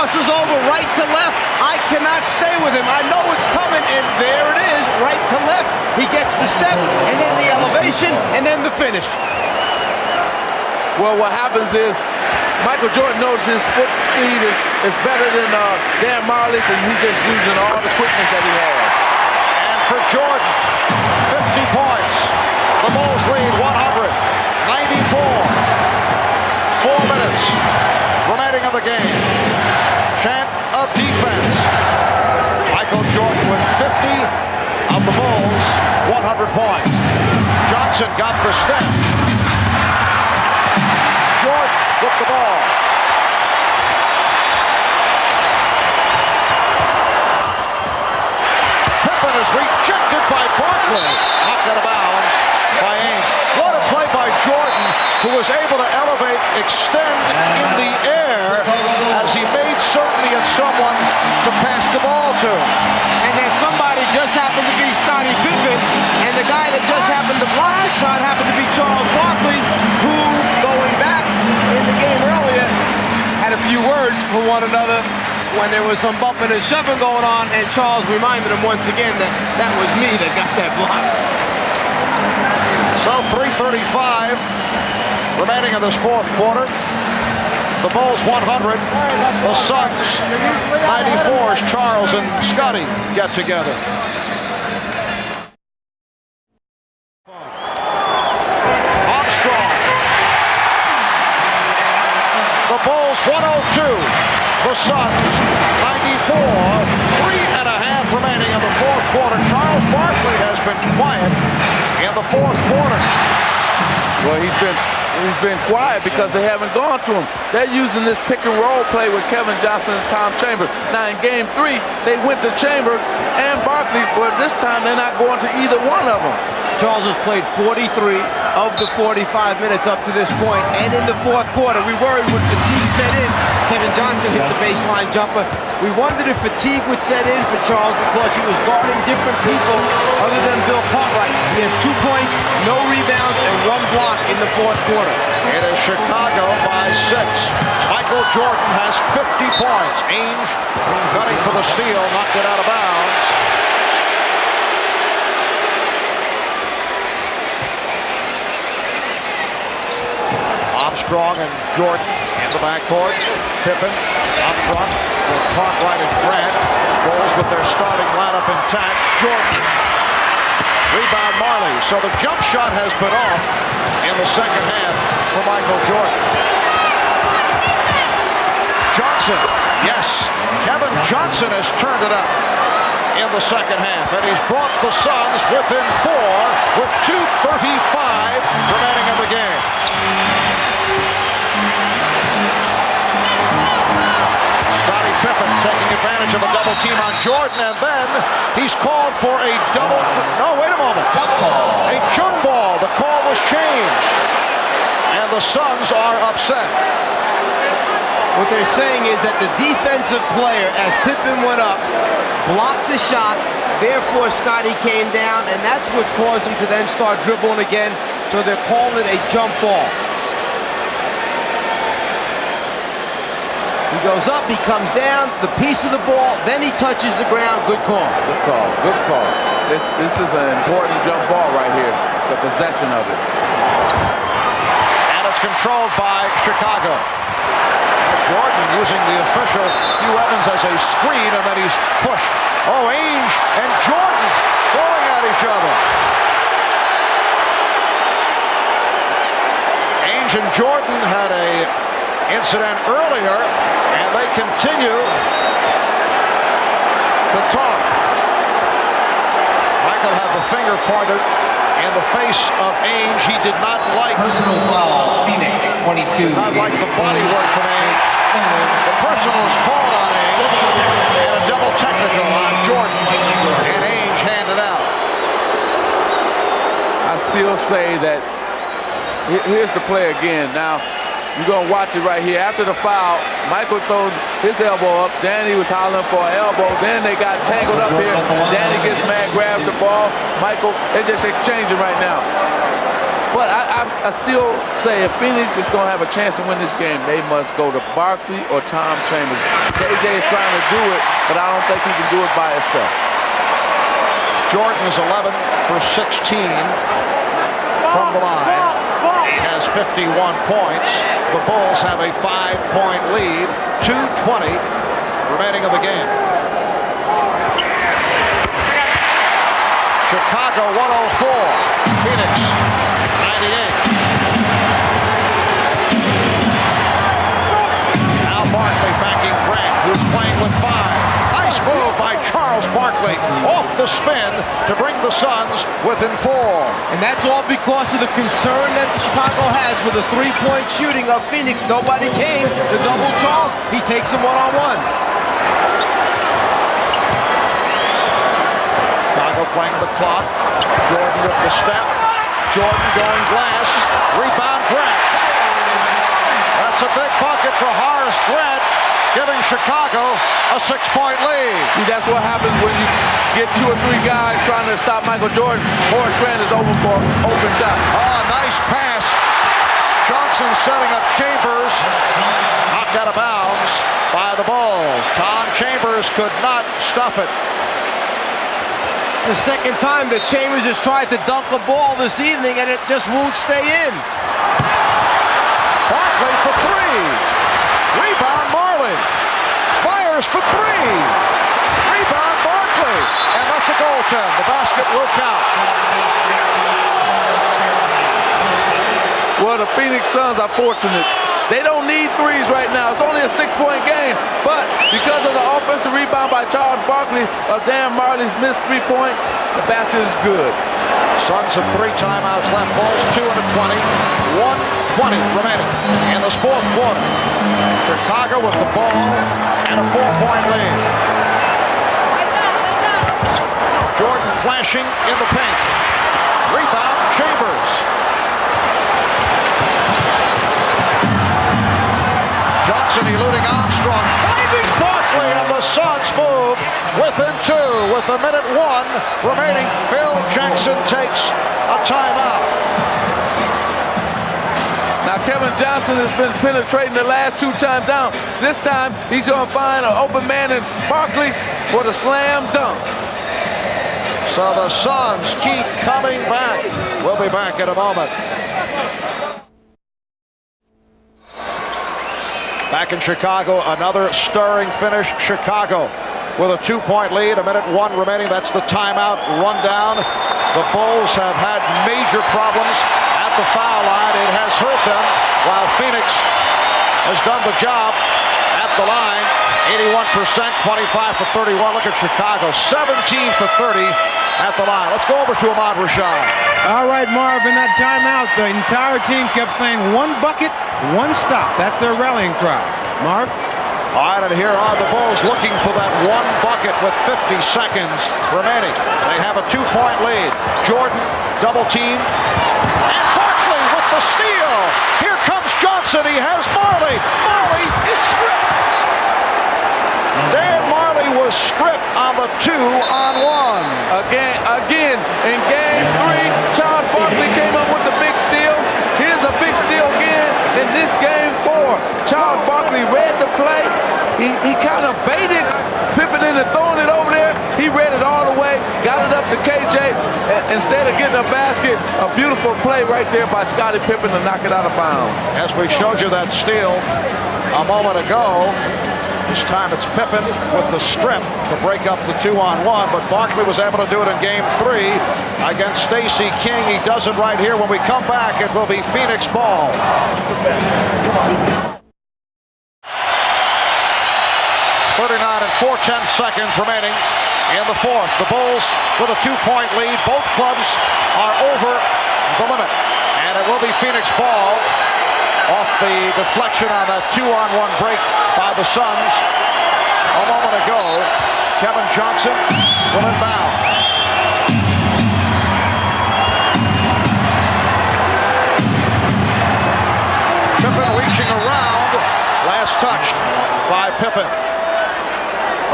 crosses over right to left. I cannot stay with him. I know it's coming, and there it is, right to left. He gets the step, and then the elevation, and then the finish. Well, what happens is Michael Jordan knows his foot speed is better than Dan Marley's, and he's just using all the quickness that he has. And for Jordan, 50 points. The Bulls lead 100-94. 4 minutes remaining of the game. Chant of defense. Michael Jordan with 50 of the Bulls, 100 points. Johnson got the step. Jordan with the ball. Pippen is rejected by Barkley. Knocked out of bounds by Ainge. What a play by Jordan, who was able to elevate, extend in the air as he made certain he had someone to pass the ball to. And then somebody just happened to be Scottie Pippen, and the guy that just happened to block the shot happened to be Charles Barkley, who, going back in the game earlier, had a few words for one another when there was some bumping and shoving going on, and Charles reminded him once again that that was me that got that block. So 3:35 remaining in this fourth quarter. The Bulls 100, the Suns 94 as Charles and Scotty get together. Armstrong. The Bulls 102, the Suns 94. 3.5 remaining in the fourth quarter. Charles Barkley has been quiet in the fourth quarter. Well, he's been quiet because they haven't gone to him. They're using this pick and roll play with Kevin Johnson and Tom Chambers. Now in game 3, they went to Chambers and Barkley, but this time they're not going to either one of them. Charles has played 43 of the 45 minutes up to this point, and in the fourth quarter, we worried when fatigue set in. Kevin Johnson hits a baseline jumper. We wondered if fatigue would set in for Charles because he was guarding different people other than Bill Cartwright. He has 2 points, no rebounds, and 1 block in the fourth quarter. It is Chicago by 6. Michael Jordan has 50 points. Ainge gunning for the steal, knocked it out of bounds. Armstrong and Jordan in the backcourt. Pippen up front with Cartwright and Grant. Bulls with their starting lineup intact. Jordan. Rebound Marley. So the jump shot has been off in the second half for Michael Jordan. Johnson. Yes. Kevin Johnson has turned it up in the second half, and he's brought the Suns within 4 with 2:35 remaining in the game. Scottie Pippen taking advantage of a double team on Jordan, and then he's called for a double. No, wait a moment. A jump ball. The call was changed, and the Suns are upset. What they're saying is that the defensive player, as Pippen went up, blocked the shot, therefore Scottie came down, and that's what caused him to then start dribbling again, so they're calling it a jump ball. He goes up, he comes down, the piece of the ball, then he touches the ground. Good call. Good call. Good call. This is an important jump ball right here, the possession of it. And it's controlled by Chicago. Jordan using the official Hugh Evans as a screen, and then he's pushed. Oh, Ainge and Jordan going at each other. Ainge and Jordan had a incident earlier, and they continue to talk. Michael had the finger pointed in the face of Ainge. He did not like personal foul, Phoenix 22. Did not like the body work from Ainge. The personal was called on Ainge and a double technical on Jordan, and Ainge handed out. I still say that here's the play again. Now, you're going to watch it right here. After the foul, Michael throws his elbow up. Danny was hollering for an elbow. Then they got tangled up here. Danny gets mad, grabs the ball. Michael, they're just exchanging right now. But I still say if Phoenix is going to have a chance to win this game, they must go to Barkley or Tom Chambers. KJ is trying to do it, but I don't think he can do it by himself. Jordan is 11 for 16 from the line. He has 51 points. The Bulls have a 5-point lead. 2:20 remaining in the game. Chicago 104. Phoenix 98. Now Barkley backing Grant, who's playing with 5. Nice move by Charles Barkley off the spin to bring the Suns within 4. And that's all because of the concern that Chicago has with the three-point shooting of Phoenix. Nobody came to double Charles. He takes him one-on-one. Chicago playing the clock. Jordan with the step. Jordan going glass. Rebound Grant. That's a big bucket for Horace Grant, giving Chicago a 6-point lead. See, that's what happens when you get 2 or 3 guys trying to stop Michael Jordan. Horace Grant is open for open shots. Oh, nice pass. Johnson setting up Chambers. Knocked out of bounds by the Bulls. Tom Chambers could not stuff it. It's the second time that Chambers has tried to dunk a ball this evening, and it just won't stay in. Barkley for 3. Rebound Marley. Fires for 3. Rebound Barkley. And that's a goaltend. The basket will count. Well, the Phoenix Suns are fortunate. They don't need threes right now. It's only a 6-point game. But because of the offensive rebound by Charles Barkley of Dan Marley's missed 3-point, the basket is good. Suns have 3 timeouts left. Bulls 2 and a 20. 1:20 remaining in this 4th quarter. Chicago with the ball and a 4-point lead. Jordan flashing in the paint. Rebound Chambers. Johnson eluding Armstrong. Finding Barkley, and the Suns move within 2 with 1:01 remaining. Phil Jackson takes a timeout. Now, Kevin Johnson has been penetrating the last 2 times down. This time, he's going to find an open man in Barkley for the slam dunk. So the Suns keep coming back. We'll be back in a moment. Back in Chicago, another stirring finish. Chicago with a 2-point lead, 1:01 remaining. That's the timeout rundown. The Bulls have had major problems at the foul line. It has hurt them, while Phoenix has done the job at the line. 81%, 25 for 31. Look at Chicago, 17 for 30 at the line. Let's go over to Ahmad Rashad. All right, Marv, in that timeout, the entire team kept saying 1 bucket, 1 stop. That's their rallying cry. Marv? All right, and here are the Bulls looking for that 1 bucket with 50 seconds remaining. They have a 2-point lead. Jordan double team. And Barkley with the steal. Here comes Johnson. He has Marley. Marley is stripped. Dan Marley was stripped on the 2-on-1. Again, in game 3, Charles Barkley came up with the big steal. Here's a big steal again in this game 4. Charles Barkley read the play. He kind of baited Pippen into throwing it over there. He read it all the way, got it up to KJ. Instead of getting a basket, a beautiful play right there by Scottie Pippen to knock it out of bounds. As we showed you that steal a moment ago, this time it's Pippen with the strip to break up the 2-on-1, but Barkley was able to do it in game 3 against Stacey King. He does it right here. When we come back, it will be Phoenix ball. 39 and 4/10 seconds remaining in the 4th. The Bulls with a 2-point lead. Both clubs are over the limit, and it will be Phoenix ball off the deflection on that 2-on-1 break by the Suns a moment ago. Kevin Johnson will inbound. Pippen reaching around. Last touched by Pippen.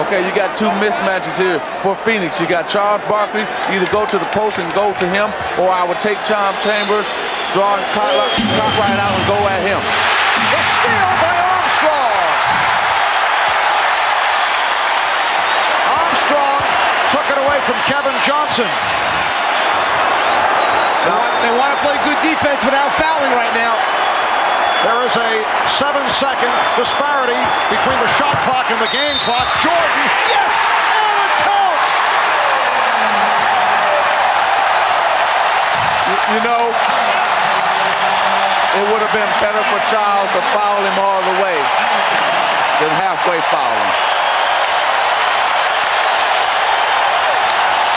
Okay, you got 2 mismatches here for Phoenix. You got Charles Barkley, either go to the post and go to him, or I would take Tom Chambers draw right out and go at him. The steal by Armstrong. Armstrong took it away from Kevin Johnson. They want to play good defense without fouling right now. There is a 7-second disparity between the shot clock and the game clock. Jordan, yes, and it counts. You know, it would have been better for Charles to foul him all the way than halfway fouling.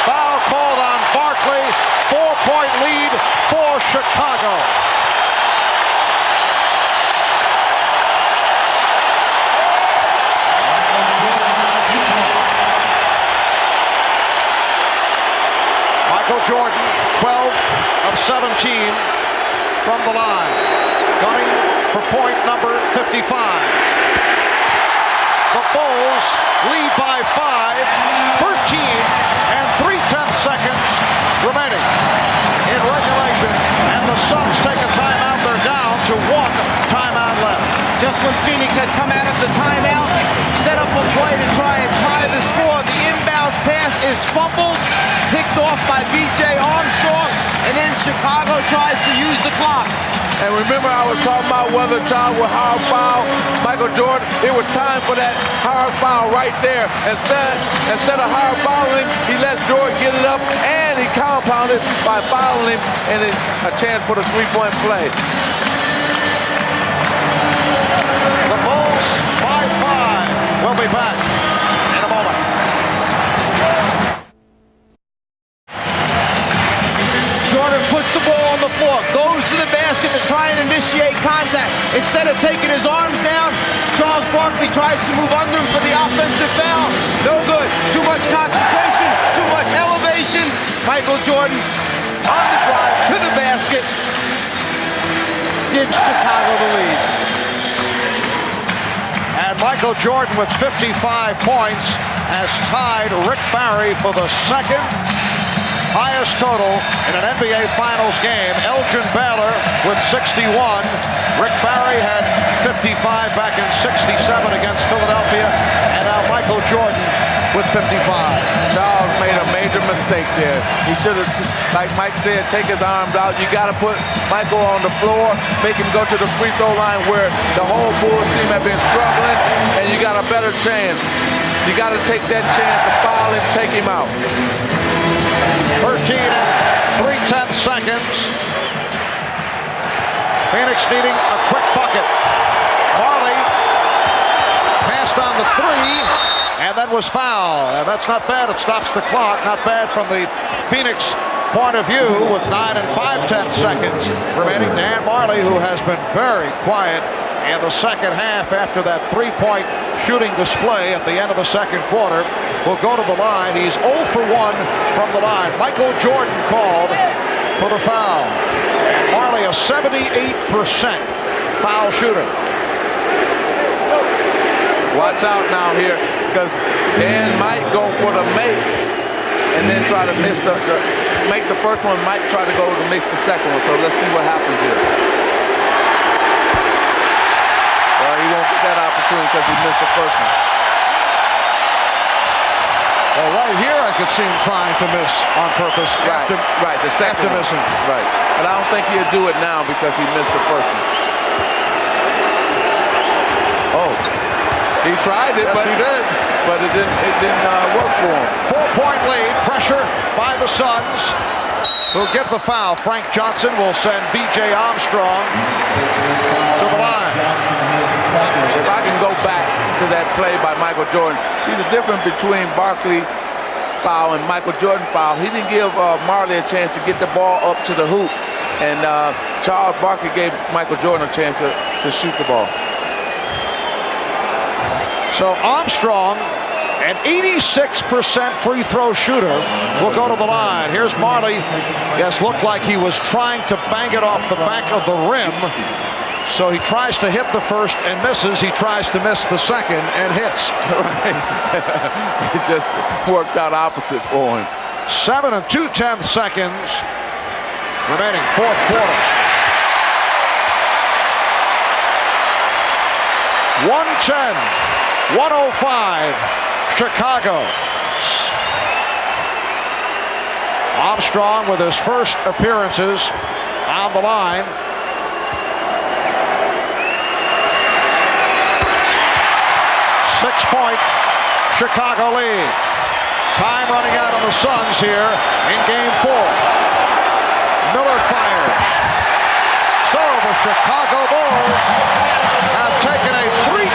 Foul called on Barkley. 4-point lead for Chicago. Michael Jordan, 12 of 17 from the line. Gunning for point number 55. The Bulls lead by 5, 13 and 3/10 seconds remaining in regulation. And the Suns take a timeout. They're down to 1 timeout left. Just when Phoenix had come out of the timeout, set up a play to try and tie the score. The inbounds pass is fumbled, picked off by B.J. Armstrong, and then Chicago tries to use the clock. And remember, I was talking about whether Charles would hard foul Michael Jordan. It was time for that hard foul right there. Instead of hard fouling him, he lets Jordan get it up, and he compounded by fouling him, and it's a chance for the three-point play. The Bulls by 5. We'll be back in a moment. Jordan puts the ball on the floor, goes to the basket to try and initiate contact. Instead of taking his arms down, Charles Barkley tries to move under him for the offensive foul. No good. Too much concentration, too much elevation. Michael Jordan on the drive to the basket gives Chicago the lead. And Michael Jordan with 55 points has tied Rick Barry for the second highest total in an NBA Finals game. Elgin Baylor with 61. Rick Barry had 55 back in 67 against Philadelphia. And now Michael Jordan with 55. Charles made a major mistake there. He should have, just, like Mike said, take his arms out. You got to put Michael on the floor, make him go to the free throw line where the whole Bulls team have been struggling, and you got a better chance. You got to take that chance to foul him, take him out. 13 and 3/10 seconds. Phoenix needing a quick bucket. Marley passed on the 3, and that was fouled. And that's not bad. It stops the clock. Not bad from the Phoenix point of view with 9 and 5/10 seconds remaining. Dan Marley, who has been very quiet in the second half after that 3-point shooting display at the end of the second quarter, will go to the line. He's 0 for 1 from the line. Michael Jordan called for the foul. And Marley, a 78% foul shooter. Watch out now here, because Dan might go for the make and then try to miss make the first one, might try to go to miss the second one. So let's see what happens here. Well, he won't get that opportunity because he missed the first one. Well, right here I could see him trying to miss on purpose. Right, the second after missing. Right, but I don't think he'll do it now because he missed the first one. Oh, he tried it, yes, but he did. But it didn't work for him. 4-point lead, pressure by the Suns, who get the foul. Frank Johnson will send B.J. Armstrong to the line. If I can go back to that play by Michael Jordan, see the difference between Barkley foul and Michael Jordan foul. He didn't give Marley a chance to get the ball up to the hoop, and Charles Barkley gave Michael Jordan a chance to shoot the ball. So Armstrong, an 86% free throw shooter, will go to the line. Here's Marley. Yes, looked like he was trying to bang it off the back of the rim. So he tries to hit the first and misses. He tries to miss the second and hits. Right. It just worked out opposite for him. 7 and 2/10 seconds remaining, fourth quarter. 110-105, Chicago. Armstrong with his first appearances on the line. Six-point Chicago lead. Time running out on the Suns here in Game 4. Miller fires. So the Chicago Bulls have taken a 3-1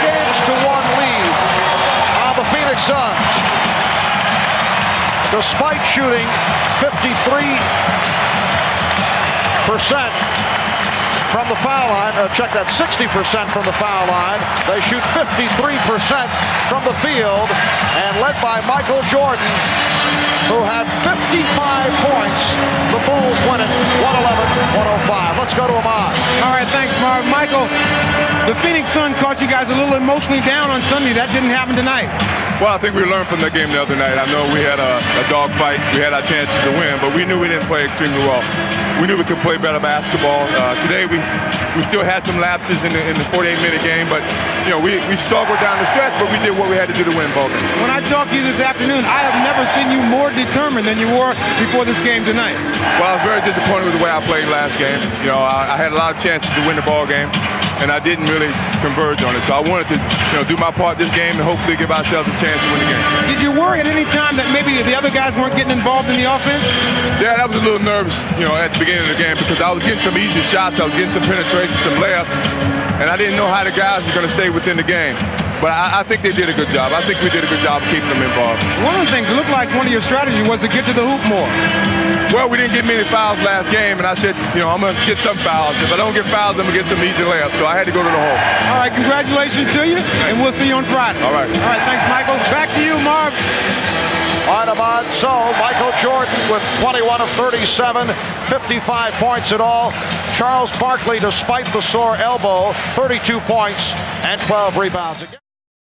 lead on the Phoenix Suns. Despite shooting 53% from the foul line, check that, 60% from the foul line. They shoot 53% from the field, and led by Michael Jordan, who had 55 points. The Bulls win it 111-105. Let's go to Ahmad. All right, thanks, Marv. Michael, the Phoenix Sun caught you guys a little emotionally down on Sunday. That didn't happen tonight. Well, I think we learned from that game the other night. I know we had a dog fight. We had our chances to win, but we knew we didn't play extremely well. We knew we could play better basketball. Today we still had some lapses in the 48-minute game, but we struggled down the stretch, but we did what we had to do to win ball game. When I talked to you this afternoon, I have never seen you more determined than you were before this game tonight. Well, I was very disappointed with the way I played last game. I had a lot of chances to win the ball game, and I didn't really converge on it. So I wanted to do my part this game and hopefully give ourselves a chance to win the game. Did you worry at any time that maybe the other guys weren't getting involved in the offense? Yeah, I was a little nervous, at the beginning of the game because I was getting some easy shots, I was getting some penetration, some layups, and I didn't know how the guys were going to stay within the game. But I think they did a good job. I think we did a good job of keeping them involved. One of the things, it looked like one of your strategies was to get to the hoop more. Well, we didn't get many fouls last game, and I said, I'm going to get some fouls. If I don't get fouls, I'm going to get some easy layups. So I had to go to the hole. All right, congratulations to you, and we'll see you on Friday. All right. All right, thanks, Michael. Back to you, Marv. All right, Ahmad. So Michael Jordan with 21 of 37, 55 points in all. Charles Barkley, despite the sore elbow, 32 points and 12 rebounds.